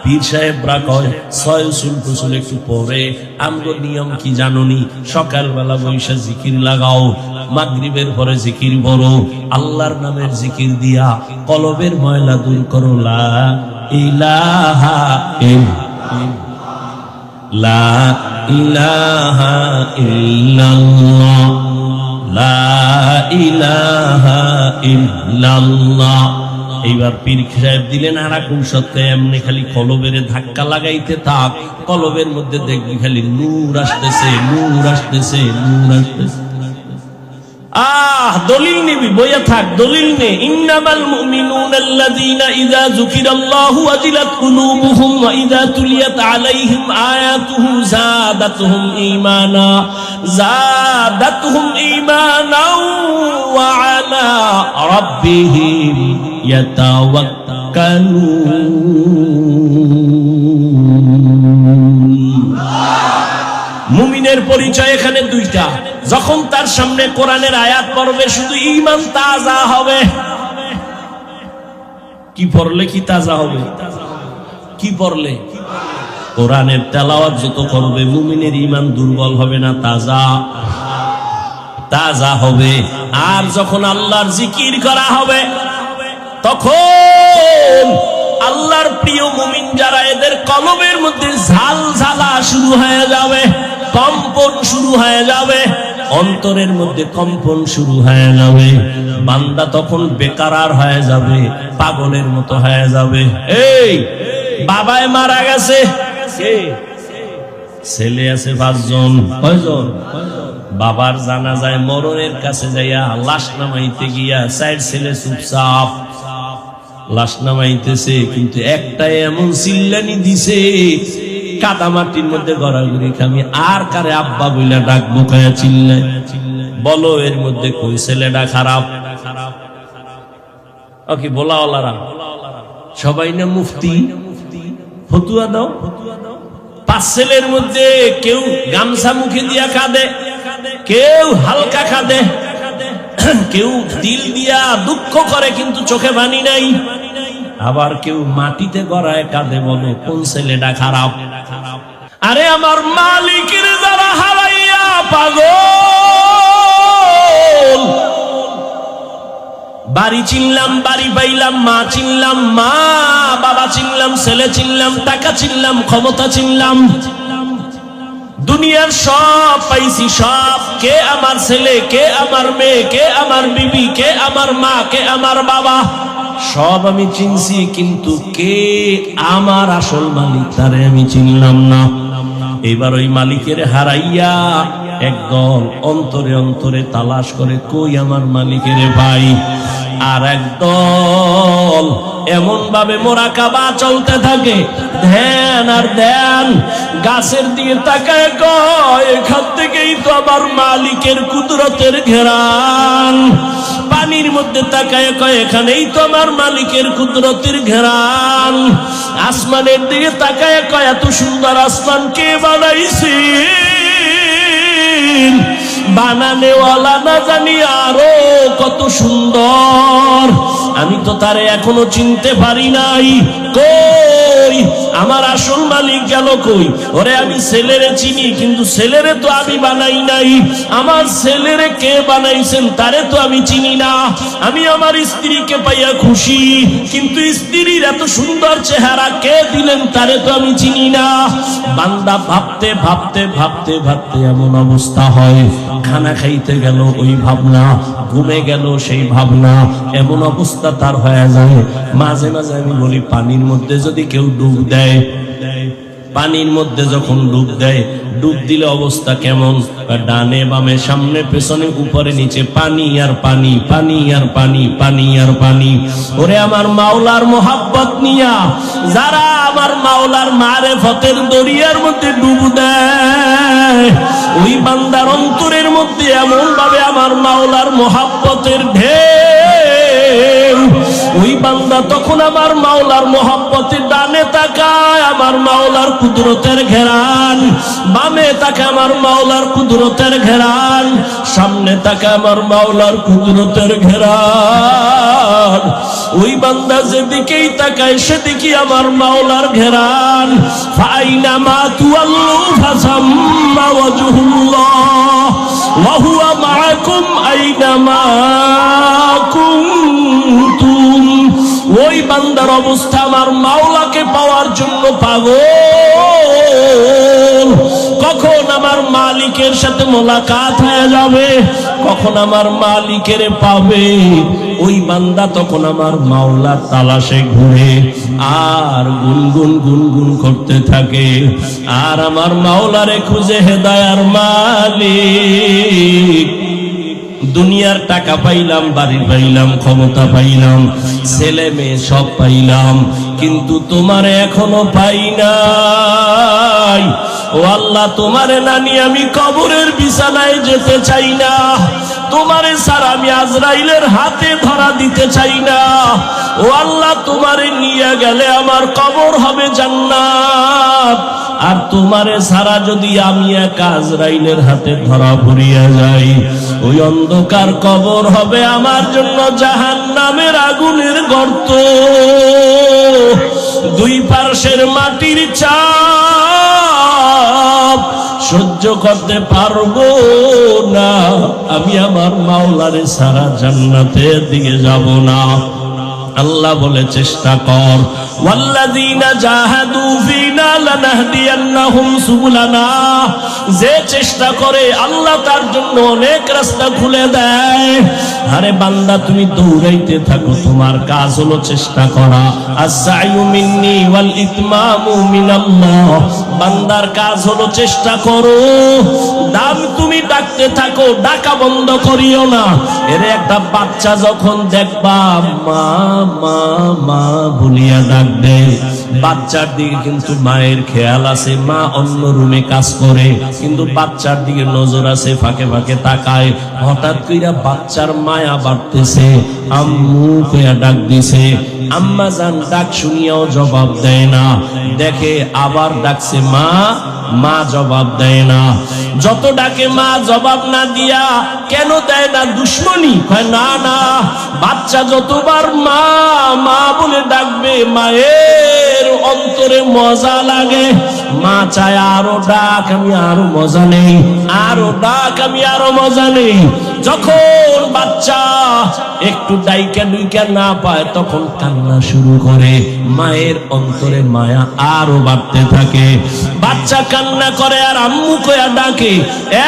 [SPEAKER 1] পীর সাহেবরা কয় 6 উসুল একটু পরে। আমগো নিয়ম কি জানোনি? সকালবেলা বৈশা জিকির লাগাও, মাগরিবের পরে জিকির পড়ো, আল্লাহর নামের জিকির দিয়া কলবের ময়লা দূর করো। লা ইলাহা লা ইলাহা ইল্লাল্লাহ, লা ইলাহা ইল্লাল্লাহ। এইবার পীর সাহেব দিলেন আর এক ঔষধ, এমনি খালি কলবের ধাক্কা লাগাইতে থাক, কলবের মধ্যে দেখবি খালি নূর আসতেছে, নূর আসতেছে, নূর আসতেছে। দলিল নিবি, বইয়া থাক, দলিল নে। ইন্নামাল মুমিনুনা আল্লাযীনা ইযা যুকিরাল্লাহু ওয়াজিলাত কুলুবুহুম ওয়া ইযা তুলিয়াত আলাইহিম আয়াতুহু যাদাতুহুম ঈমানা, যাদাতুহুম ঈমানা ওয়া আলা রাব্বিহিম ইয়াতাওয়াক্কালুন। মুমিনের পরিচয় এখানে দুইটা। যখন তার সামনে কোরআনের আয়াত পড়বে, শুধু ঈমান তাজা হবে। কি পড়লে কি তাজা হবে? কি পড়লে? কোরআনের তেলাওয়াত যত করবে, মুমিনের ঈমান দুর্বল হবে না, তাজা তাজা হবে। আর যখন আল্লাহর জিকির করা হবে, তখন আল্লাহর প্রিয় মুমিন যারা, এদের কলবের মধ্যে ঝালঝালা শুরু হয়ে যাবে, কম্পন শুরু হয়ে যাবে, অন্তরের মধ্যে কম্পন শুরু হয়ে যাবে। বান্দা তখন বেকারার হয়ে যাবে, পাগলের মতো হয়ে যাবে। এই বাবায় মারা গেছে, ছেলে আছে 5 জন। কয়জন? বাবার জানাজায় মরণের কাছে যাইয়া লাশ নামাইতে গিয়া 4 ছেলে চুপচাপ লাশ নামাইতেছে, কিন্তু একটাই এমন চিল্লানি দিছে, কাদা মাটির মধ্যে গড়াগড়ি খামি। আর কারে আব্বা বইলা ডাকবো, কয়া চিল্লায়। বলো এর মধ্যে কোন ছেলেটা খারাপ? ওকে বলাওয়ালারা সবাই না মুফতি, ফতুয়া দাও। 5 ছেলের মধ্যে কেউ গামছা মুখে দিয়া কাঁদে, কেউ হালকা কাঁদে, কেউ দিল দিয়া দুঃখ করে কিন্তু চোখে পানি নাই, আবার কেউ মাটিতে গড়ায় কাঁদে। বলো কোন ছেলেটা খারাপ? আরে আমার মালিকের যারা হারাইয়া পাগল, বাড়ি চিনলাম, বাড়ি পাইলাম, মা চিনলাম, মা বাবা চিনলাম, ছেলে চিনলাম, টাকা চিনলাম, ক্ষমতা চিনলাম, দুনিয়ার সব পাইছি, সব। কে আমার ছেলে, কে আমার মেয়ে, কে আমার বিবি, কে আমার মা, কে আমার বাবা, সব আমি চিনছি, কিন্তু কে আমার আসল মালিক তারে আমি চিনলাম না। এবার ওই মালিকের হারাইয়া একদল অন্তরে অন্তরে তালাশ করে, কই আমার মালিকের ভাই। আর একদল এমন ভাবে মোরাকাবা চলতে থাকে, ধ্যান আর ধ্যান, গাছের দিকে তাকায় কয় এখান থেকেই তো আমার মালিকের কুদরতের ঘেরান। পানির মধ্যে তাকায় কয় এখানেই তো আমার মালিকের কুদরতের ঘেরান। আসমানের দিকে তাকায় কয় এত সুন্দর আসমান কে বানাইছে, বানানেওয়ালা না জানি আরো কত সুন্দর, আমি তো তারে এখনো চিনতে পারি নাই। কই আমার আসল মালিক গেল কই? ওরে আমি ছেলেরে চিনি, কিন্তু ছেলেরে তো আমি বানাই নাই। আমার ছেলেরে কে বানাইছেন তারে তো আমি চিনি না। আমি আমার স্ত্রীকে পাইয়া খুশি, কিন্তু স্ত্রীর এত সুন্দর চেহারা কে দিলেন তারে তো আমি চিনি না। বান্দা ভাবতে ভাবতে ভাবতে ভাবতে এমন অবস্থা হয়, খানা খাইতে গেল ওই ভাবনা, ঘুমে গেল সেই ভাবনা, এমন অবস্থা তার হয়ে যায়। মাঝে মাঝে আমি বলি পানির মধ্যে যদি কেউ ডুব দেয়, পানির মধ্যে যখন ডুব দেয়, ডুব দিলে অবস্থা কেমন? ডানে বামে সামনে পেছনে উপরে নিচে পানি আর পানি, পানি আর পানি, পানি আর পানি। ওরে আমার মাওলার মোহাব্বত নিয়া যারা আমার মাওলার মারেফতের দরিয়ার মধ্যে ডুব দেয়, ওই বান্দার অন্তরের মধ্যে এমন ভাবে আমার মাওলার মোহাব্বতের ঢেউ, ওই বান্দা তখন আমার মাওলার মোহাব্বতে ডানে তাকায় আমার মাওলার কুদরতের ঘেরান, বামে তাকায় আমার মাওলার কুদরতের ঘেরান, সামনে তাকায় আমার মাওলার কুদরতের ঘেরান। ওই বান্দা যেদিকেই তাকায় সেদিকে আমার মাওলার ঘেরান। ফাইনামা তুআল্লু ফাসাম্মা ওয়াজহুল্লাহ ওয়া হুয়া মাআকুম আইনামা কুনতুম। ওই বান্দার অবস্থা আমার মাওলাকে পাওয়ার জন্য পাগল। কখন আমার মালিকের সাথে মোলাকাত হয়ে যাবে, কখন আমার মালিকের পাবে, ওই বান্দা তখন আমার মাওলার তালাশে ঘুরে আর গুনগুন গুনগুন করতে থাকে, আর আমার মাওলারে খুঁজে হেদায়ার মালিক। দুনিয়ার টাকা পাইলাম, বাড়ি পাইলাম, ক্ষমতা পাইলাম, ছেলে মেয়ে সব পাইলাম, কিন্তু তোমারে এখনো পাই নাই। ও আল্লাহ, তোমারে না নিয়ে আমি কবরের বিছানায় যেতে চাই না, তোমারে ছাড়া আমি আজরাইলের হাতে ধরা দিতে চাই না। ও আল্লাহ, তোমারে নিয়ে গেলে আমার কবর হবে জান্নাত, আর তোমারে ছাড়া যদি আমি একা আজরাইলের হাতে ধরা পড়িয়া যাই, ওই অন্ধকার কবর হবে আমার জন্য জাহান্নামের আগুনের গর্ত। দুই পার্শ্বের মাটির চাপ সহ্য করতে পারবো না, আমি আমার মাওলারে ছাড়া জান্নাতের দিকে যাব না। আল্লাহ বলে চেষ্টা কর, ওয়াল্লাযীনা জাহাদু ফীনা লানাহদিয়ান্নাহুম সুবুলানা। যে চেষ্টা করে আল্লাহ তার জন্য অনেক রাস্তা খুলে দেয়। আরে বান্দা, তুমি দৌড়াইতে থাকো, তোমার কাজ হলো চেষ্টা করা। আস-সা'য়ু মিন্নি ওয়াল ইতমামু মিনাল্লাহ। বান্দার কাজ হলো চেষ্টা করো। দাম তুমি ডাকতে থাকো, ডাকা বন্ধ করিও না। এর একটা বাচ্চা যখন দেখবা মা মা মা বলিয়া ডাক ডাক দেয়। বাচ্চার দিকে কিন্তু মায়ের খেয়াল আছে, মা অন্য রুমে কাজ করে কিন্তু বাচ্চার দিকে নজর আছে, ফাঁকে ফাঁকে তাকায়। হঠাৎ কইরা বাচ্চার মায়া বাড়তেছে, আম্মু কইয়া ডাক দিছে। আম্মা জান ডাক শুনিয়াও জবাব দেয় না। দেখে আবার ডাকছে মা, মা জবাব দেয় না। যত ডাকে মা জবাব না দিয়া কেন দেয় না, দুশ্মনী? কয় না না, বাচ্চা যতবার মা মা বলে ডাকবে মায়ের অন্তরে মজা লাগে। মা চায় আরো ডাক, আমি আরো মজা নেই, আরো ডাক, আমি আরো মজা নেই। যখন বাচ্চা একটু ডাইকা ডুইকা না পায় তখন কান্না শুরু করে, মায়ের অন্তরে মায়া আরো বাড়তে থাকে। বাচ্চা কান্না করে আর আম্মু কয়া ডাকে।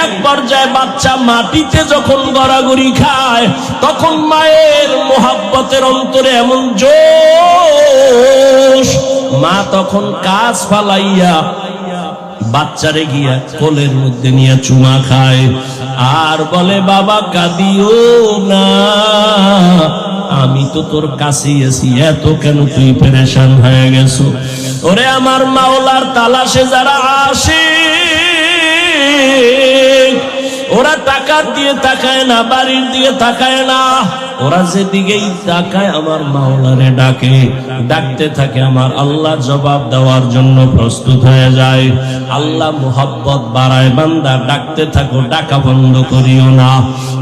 [SPEAKER 1] এক পর্যায়ে বাচ্চা মাটিতে যখন গড়াগড়ি খায় তখন মায়ের মোহাব্বতের অন্তরে এমন জোশ, মা তখন কাজ ফালাইয়া বাচ্চারে গিয়া কোলের মধ্যে নিয়ে চুমা খায় আর বলে, বাবা কাঁদিও না, আমি তো তোর কাছেই আছি, এত কেন তুই পেরেশান হয়ে গেছো? ওরে আমার মাওলার তালাশে যারা আসে ওরা টাকার দিয়ে তাকায় না, বাড়ির দিয়ে তাকায় না, ওরা যেদিকেই তাকায় আমার মাওলারে ডাকে। ডাকতে থাকে, আমার আল্লাহ জবাব দেওয়ার জন্য প্রস্তুত হয়ে যায়। আল্লাহ মুহাব্বত বাড়ায়, বান্দা ডাকতে থাকো, ডাকা বন্ধ করিও না।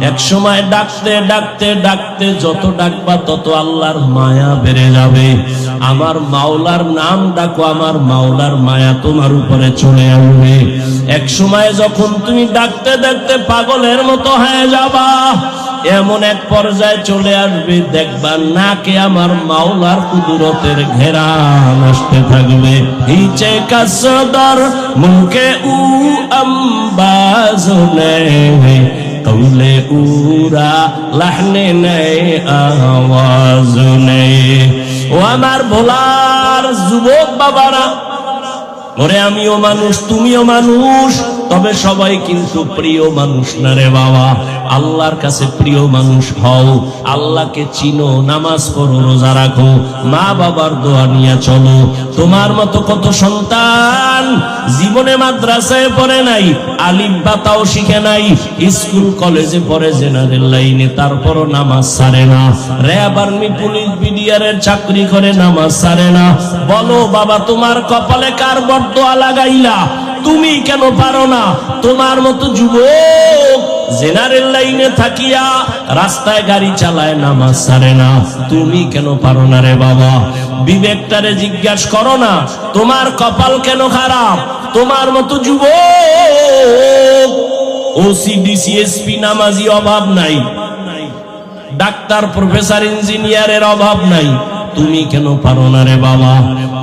[SPEAKER 1] এক সময় ডাকতে ডাকতে ডাকতে যত ডাকবা তত আল্লাহর মায়া বেড়ে যাবে। আমার মাওলার নাম ডাকো, আমার মাওলার মায়া তোমার উপরে চলে আসবে। এক সময় যখন তুমি ডাকতে ডাকতে পাগলের মতো হয়ে যাবা, এমন এক পর্যায়ে চলে আসবে দেখবা নাকে আমার মাওলার কুদরতের ঘেরান আসতে থাকবে। হিচে কাসদর মুখে উ আম্বাজনে কৌলে উরা লাহনে নেই আওয়াজ নেই। ও আমার ভোলার যুবক বাবারা, ওরে আমিও মানুষ, তুমিও মানুষ, তবে সবাই কিন্তু প্রিয় মানুষ না রে বাবা। আল্লাহর কাছে প্রিয় মানুষ হও, আল্লাহকে চিনো, নামাজ পড়ো, রোজা রাখো, মা বাবার দোয়া নিয়ে চলো। তোমার মতো কত সন্তান জীবনে মাদ্রাসায় পড়ে নাই, আলিফ বা তাও শিখে নাই, স্কুল কলেজে পড়ে জেনারেল লাইনে, তারপরও নামাজ ছাড়ে না। র্যাব, আর্মি, পুলিশ, বিডিআরের চাকরি করে, নামাজ ছাড়ে না। বলো বাবা, তোমার কপালে কার বরদোয়া লাগাইলা? তুমি কেন পারো না? তোমার মতো যুবক জেনারেল লাইনে থাকিয়া রাস্তায় গাড়ি চালায়, নামাজ ছাড়ে না, তুমি কেন পারো না রে বাবা? বিবেকটারে জিজ্ঞাসা করো না, তোমার কপাল কেন খারাপ? তোমার মতো যুবক ওসি, ডিসি, এসপি, নামাজি অভাব নাই, ডাক্তার, প্রফেসর, ইঞ্জিনিয়ারের অভাব নাই, তুমি কেন পারো না রে বাবা?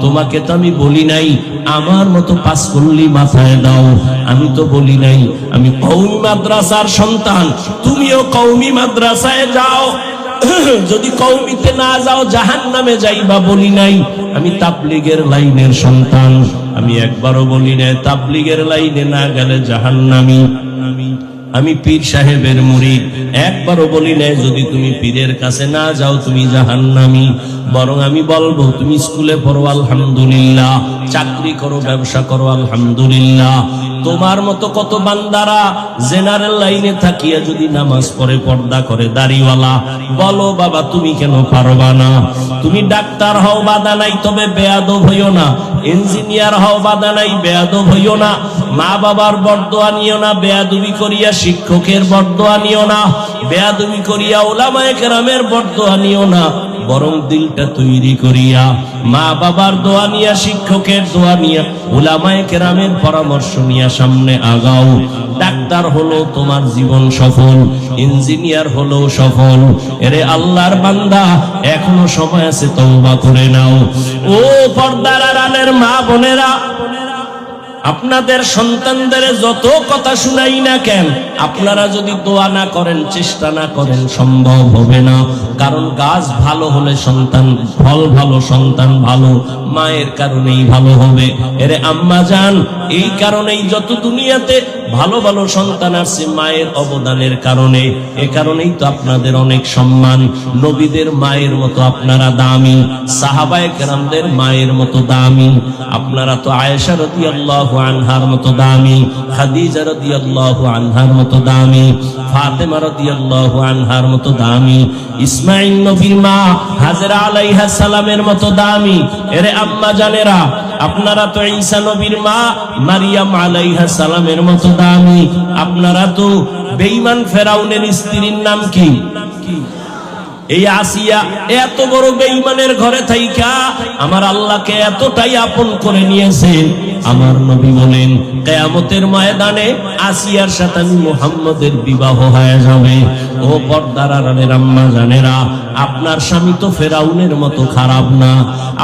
[SPEAKER 1] তোমাকে তো আমি বলি নাই আমার মতো পাস করলি মাথায় দাও, আমি তো বলি নাই আমি কওমি মাদ্রাসার সন্তান, তুমিও কওমি মাদ্রাসায় যাও, যদি কওমিতে না যাও জাহান্নামে যাইবা, বলি নাই আমি তাবলীগের লাইনের সন্তান, আমি একবারও বলি নাই তাবলীগের লাইনে না গেলে জাহান্নামী, আমি পীর সাহেবের মুরিদ, একবারও বলি নাই যদি তুমি পীরের কাছে না যাও তুমি জাহান্নামী। বরং আমি বলবো তুমি স্কুলে পড়ো আলহামদুলিল্লাহ, চাকরি করো, ব্যবসা করো আলহামদুলিল্লাহ। তোমার মতো কত বান্দারা জেনারেল লাইনে থাকিয়া যদি নামাজ পড়ে, পর্দা করে, দাড়িওয়ালা, বলো বাবা তুমি কেন পারবা না? তুমি ডাক্তার হও বাধা নাই, তবে বেয়াদব হইও না। ইঞ্জিনিয়ার হও বাধা নাই, বেয়াদব হইও না। মা বাবার বরদোয়া নিও না, বেয়াদবি করিয়া শিক্ষকের বরদোয়া নিও না, বেয়াদবি করিয়া উলামায়ে কেরামের বরদোয়া নিও না। বরং দিলটা তৈরি করিয়া মা বাবার দোয়া নিয়া, শিক্ষকের দোয়া নিয়া, উলামায়ে কেরামের পরামর্শ নিয়া সামনে আগাও। ডাক্তার হলো তোমার জীবন সফল, ইঞ্জিনিয়ার হলো সফল। এরে আল্লাহর বান্দা, এখনো সময় আছে, তওবা করে নাও। ও পর্দার আড়ালের মা বোনেরা, আপনাদের সন্তানদের যত কথা শুনাই না কেন, আপনারা যদি দোয়া না করেন, চেষ্টা না করেন, সম্ভব হবে না। কারণ গাছ ভালো হলে সন্তান, ফল ভালো, সন্তান ভালো, মায়ের কারণেই ভালো হবে। এরে আম্মা জান, এই কারণেই যত দুনিয়াতে ভালো ভালো সন্তান আসছে মায়ের অবদানের কারণে। এ কারণেই তো আপনাদের অনেক সম্মান। নবীদের মায়ের মতো আপনারা দামি, সাহাবায়ে কেরামদের মায়ের মতো দামি। আপনারা তো আয়েশা রাদিয়াল্লাহু আনহার মতো দামি, খাদিজা রাদিয়াল্লাহু আনহার মতো দামি, ফাতেমা রাদিয়াল্লাহু আনহার মতো দামি, ইসমাঈল নবীর মা হাজরা আলাইহিস সালামের মতো দামি। এরে আম্মা জানেরা, আপনারা তো ঈসা নবীর মা মারিয়াম আলাইহিস সালামের মতো দামি। আপনারা তো বেঈমান ফেরাউনের স্ত্রীর নাম কি? এই আসিয়া এত বড় বেঈমানের ঘরে থাইকা আমার আল্লাহকে এতটাই আপন করে নিয়েছে। আমার নবী বলেন, কিয়ামতের ময়দানে আসিয়ার সাথে আমি মুহাম্মদের বিবাহ হয়ে যাবে। ও পর্দার আড়ালের আম্মা জানেরা, আপনার স্বামী তো ফেরাউনের মতো খারাপ না।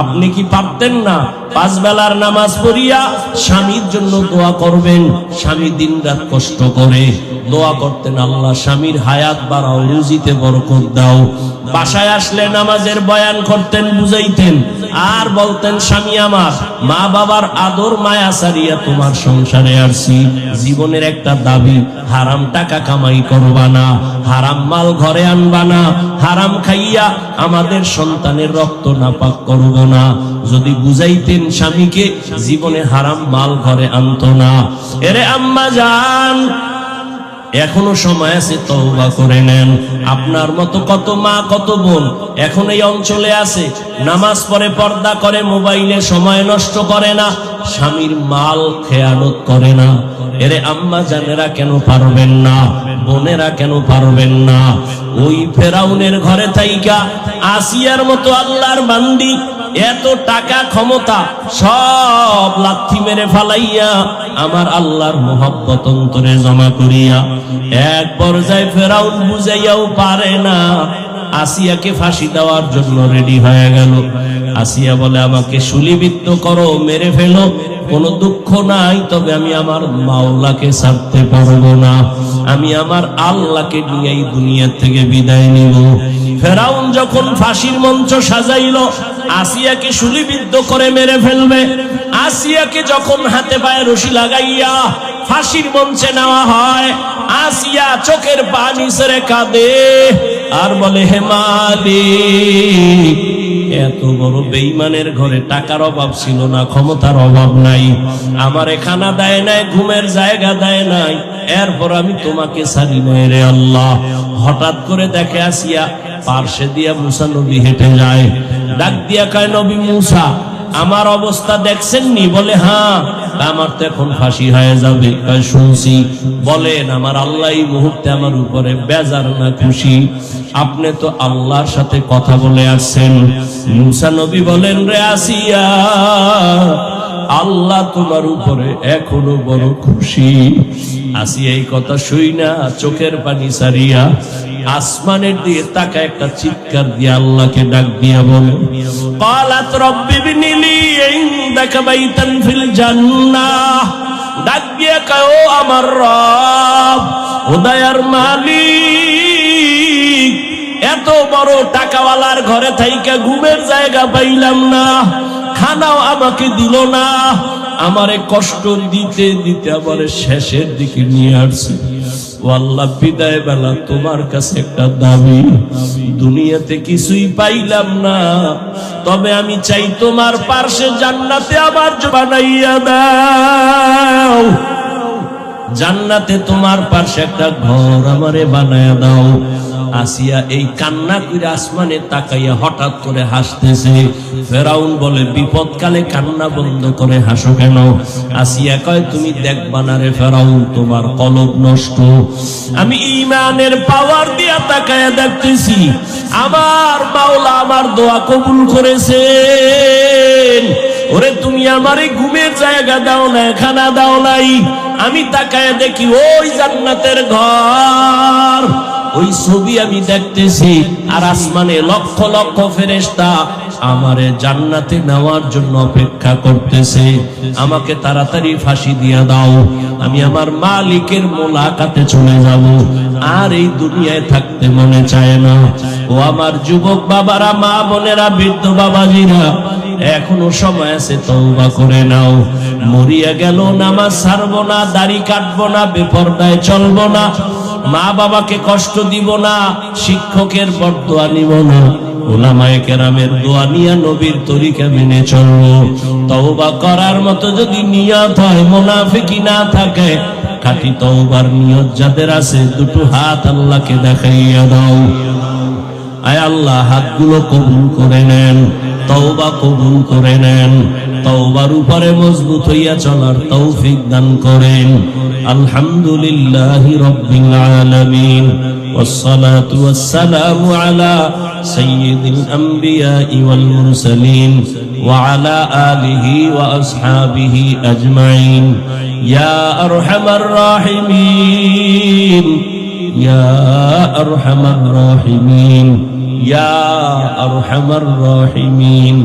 [SPEAKER 1] আপনি কি পারতেন না 5 বেলার নামাজ পড়িয়া স্বামীর জন্য দোয়া করবেন? স্বামী দিনরাত কষ্ট করে দোয়া করতেন, আল্লাহ স্বামীর হায়াত বাড়াও, রুজিতে বরকত দাও। বাসায় আসলে নামাজের বয়ান করতেন, বুঝাইতেন, আর বলতেন, স্বামী আমার, মা বাবার আদর মায়া সারিয়া তোমার সংসারে আসছি। জীবনের একটা দাবি, হারাম টাকা কামাই করবা না, হারাম মাল ঘরে আনবা না, হারাম খাইয়া আমাদের সন্তানের রক্ত নাপাক করব না। যদি বুঝাইতেন স্বামীকে, জীবনে হারাম মাল ঘরে আনতো না। এরে আম্মা জান, এখনো সময় আছে, তওবা করে নেন। আপনার মতো কত মা কত বোন এখন এই অঞ্চলে আছে, নামাজ পড়ে, পর্দা করে, মোবাইলে সময় নষ্ট করে না, স্বামীর মাল খেয়ানত করে না। এরে আম্মা জানেরা কেন পারবেন না? বোনেরা কেন পারবেন না? ওই ফেরাউনের ঘরে থাইকা আসিয়ার মতো আল্লাহর বান্দি এত টাকা ক্ষমতা সব লাথি মেরে ফালাইয়া আমার আল্লাহর মোহাব্বত অন্তরে জমা করিয়া এক পর্যায়ে ফেরাউন বুঝাইয়াও পারে না, আসিয়াকে ফাঁসি দেওয়ার জন্য রেডি হয়ে গেল। আসিয়া বলে, আমাকে শুলিবিদ্ধ করো, মেরে ফেলো, কোনো দুঃখ নাই, তবে আমি আমার মাওলাকে ছাড়তে পারবো না। আমি আমার আল্লাহকে নিয়ে এই দুনিয়া থেকে বিদায় নিব। ফেরাউন যখন ফাঁসির মঞ্চ সাজাইল, আসিয়াকে শুলিবিদ্ধ করে মেরে ফেলবে, আসিয়াকে যখন হাতে পায়ে রশি লাগাইয়া ফাঁসির মঞ্চে নেওয়া হয়, আসিয়া চোখের পানি ছেড়ে কাঁদে আর বলে, হে মালিক, এত বড় বেঈমানের ঘরে টাকার অভাব ছিল না, ক্ষমতার অভাব নাই, আমারে খানা দেয় নাই, ঘুমের জায়গা দেয় নাই, এরপর আমি তোমাকে ছাড়ি নাই রে আল্লাহ। হঠাৎ করে দেখে আসিয়া পার্শ্বে দিয়া মুসা নবী হেঁটে যায়, ডাক দিয়া কয়, নবী মুসা, আমার অবস্থা দেখছেননি? বলে, হ্যাঁ। আমার তো এখন ফাঁসি হয়ে যাবে। শুনছি। বলেন, আমার আল্লাহ এই মুহূর্তে আমার উপরে বেজার না খুশি? আপনি তো আল্লাহর সাথে কথা বলে আসছেন। মুসা নবী বলেন, রে আসিয়া, আল্লাহ তোমার উপরে এখনো বড় খুশি। আসিয়া এই কথা শুই না চোখের পানি সারিয়া আসমানের দিকে তাকা একটা চিৎকার দিয়ে আল্লাহকে ডাক দিয়া বলে, ক্বালাত রব্বি বিনিলি ইনদাকা বাইতান ফিল জান্নাহ। ডাক দিয়া কয়, ও আমার রব, ও দয়ার মালিক, এত বড় টাকাওয়ালার ঘরে থাইকা ঘুমের জায়গা পাইলাম না, খানাও আমাকে দিল না, আমারে কষ্ট দিতে দিতে আমার শেষের দিকে নিয়ে আসছে। ও আল্লাহ, বিদায় বেলা তোমার কাছে একটা দাবি, দুনিয়াতে কিছুই পাইলাম না, তবে আমি চাই তোমার পার্শ্বে জান্নাতে আমার বানাইয়া দাও, জান্নাতে তোমার পার্শ্বে একটা ঘর আমারে বানাইয়া দাও। আসিয়া এই কান্না করে আসমানে তাকাইয়া হঠাৎ করে হাসতেছে। ফেরাউন বলে, বিপদকালে কান্না বন্ধ করে হাসো কেন? আসিয়া কয়, তুমি দেখবা না রে ফেরাউন, তোমার কলব নষ্ট। আমি ঈমানের পাওয়ার দিয়া তাকাইয়া দেখতেছি আমার মাওলা আমার দোয়া কবুল করেছেন। ওরে, তুমি আমারে ঘুমের জায়গা দাও না, খানা দাও নাই, আমি তাকাইয়া দেখি ওই জান্নাতের ঘর, ওই ছবি আমি দেখতেছি, আর আসমানে লক্ষ লক্ষ ফেরেশতা আমারে জান্নাতে নেওয়ার জন্য অপেক্ষা করতেছে। আমাকে তাড়াতাড়ি ফাঁসি দিয়া দাও, আমি আমার মালিকের মোলাকাতে চলে যাব, আর এই দুনিয়ায় থাকতে মনে চায় না। ও আমার যুবক বাবারা, মা বোনেরা, বৃদ্ধ বাবাজিরা, এখনো সময় আছে, তওবা করে নাও। মরিয়া গেল, নামাজ ছাড়বো না, দাড়ি কাটবো না, বেপরদায় চলবো না, মা বাবাকে কষ্ট দিব না, শিক্ষকের বরদোয়া নিব না, উলামায়ে কেরামের দোয়া নিয়ে নবীর তরিকা মেনে চলবো। তওবা করার মতো যদি নিয়ত হয়, মুনাফিকি না থাকে, খাঁটি তওবার নিয়ত যাদের আছে, দুটো হাত আল্লাহকে দেখাইয়া দাও। আয় আল্লাহ, হাতগুলো কবুল করে নেন, তওবা কবুল করে নেন, তওবার উপরে মজবুত হইয়া চলার তৌফিক দান করেন। আলহামদুলিল্লাহি রাব্বিল আলামিন, والصلاة والسلام على سيد الأنبياء والمرسلين وعلى آله وأصحابه أجمعين يا أرحم الراحمين يا أرحم الراحمين يا أرحم الراحمين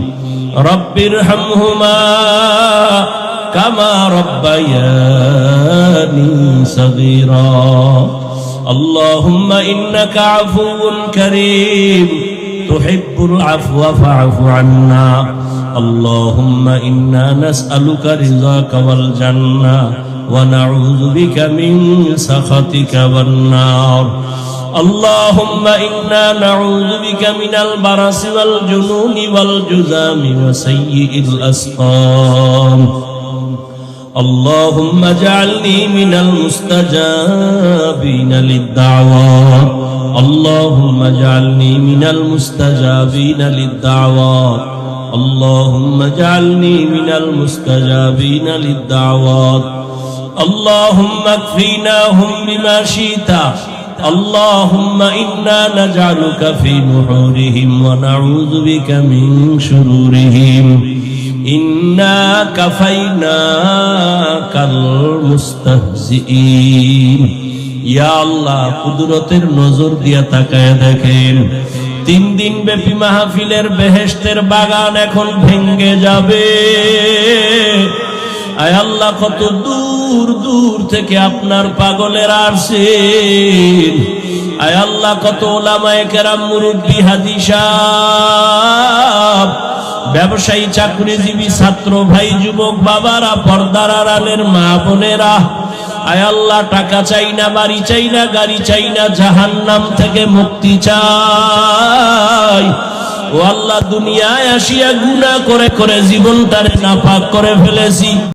[SPEAKER 1] رب ارحمهما كما ربياني صغيرا اللهم إنك عفو كريم تحب العفو فاعف عنا اللهم إنا نسألك رضاك والجنة ونعوذ بك من سخطك والنار اللهم إنا نعوذ بك من البرص والجنون والجذام وسيء الأسقام اللهم اجعلني من المستجابين للدعوات اللهم اجعلني من المستجابين للدعوات اللهم اجعلني من المستجابين للدعوات اللهم اكفيناهم بما شئت اللهم إنا نجعلك في نحورهم ونعوذ بك من شرورهم إنا كفيناك المستهزئين يا الله কুদরতের নজর দিয়া তাকায় দেখেন 3 দিন ব্যাপী মাহফিলের বেহেশতের বাগান এখন ভেঙে যাবে আয় আল্লাহ কত দূর দূর থেকে আপনার পাগলেরা আসেন আয় আল্লাহ কত উলামায়ে কেরাম মুরব্বি হাজী সাহেব ব্যবসায়ী চাকরিজীবী ছাত্র ভাই যুবক বাবারা পর্দার আড়ালের মা বোনেরা আয় আল্লাহ টাকা চাই না বাড়ি চাই না গাড়ি চাই না জাহান্নাম থেকে মুক্তি চাই ও আল্লাহ দুনিয়ায় আসিয়া গুনাহ করে করে জীবনটারে নাপাক করে ফেলেছি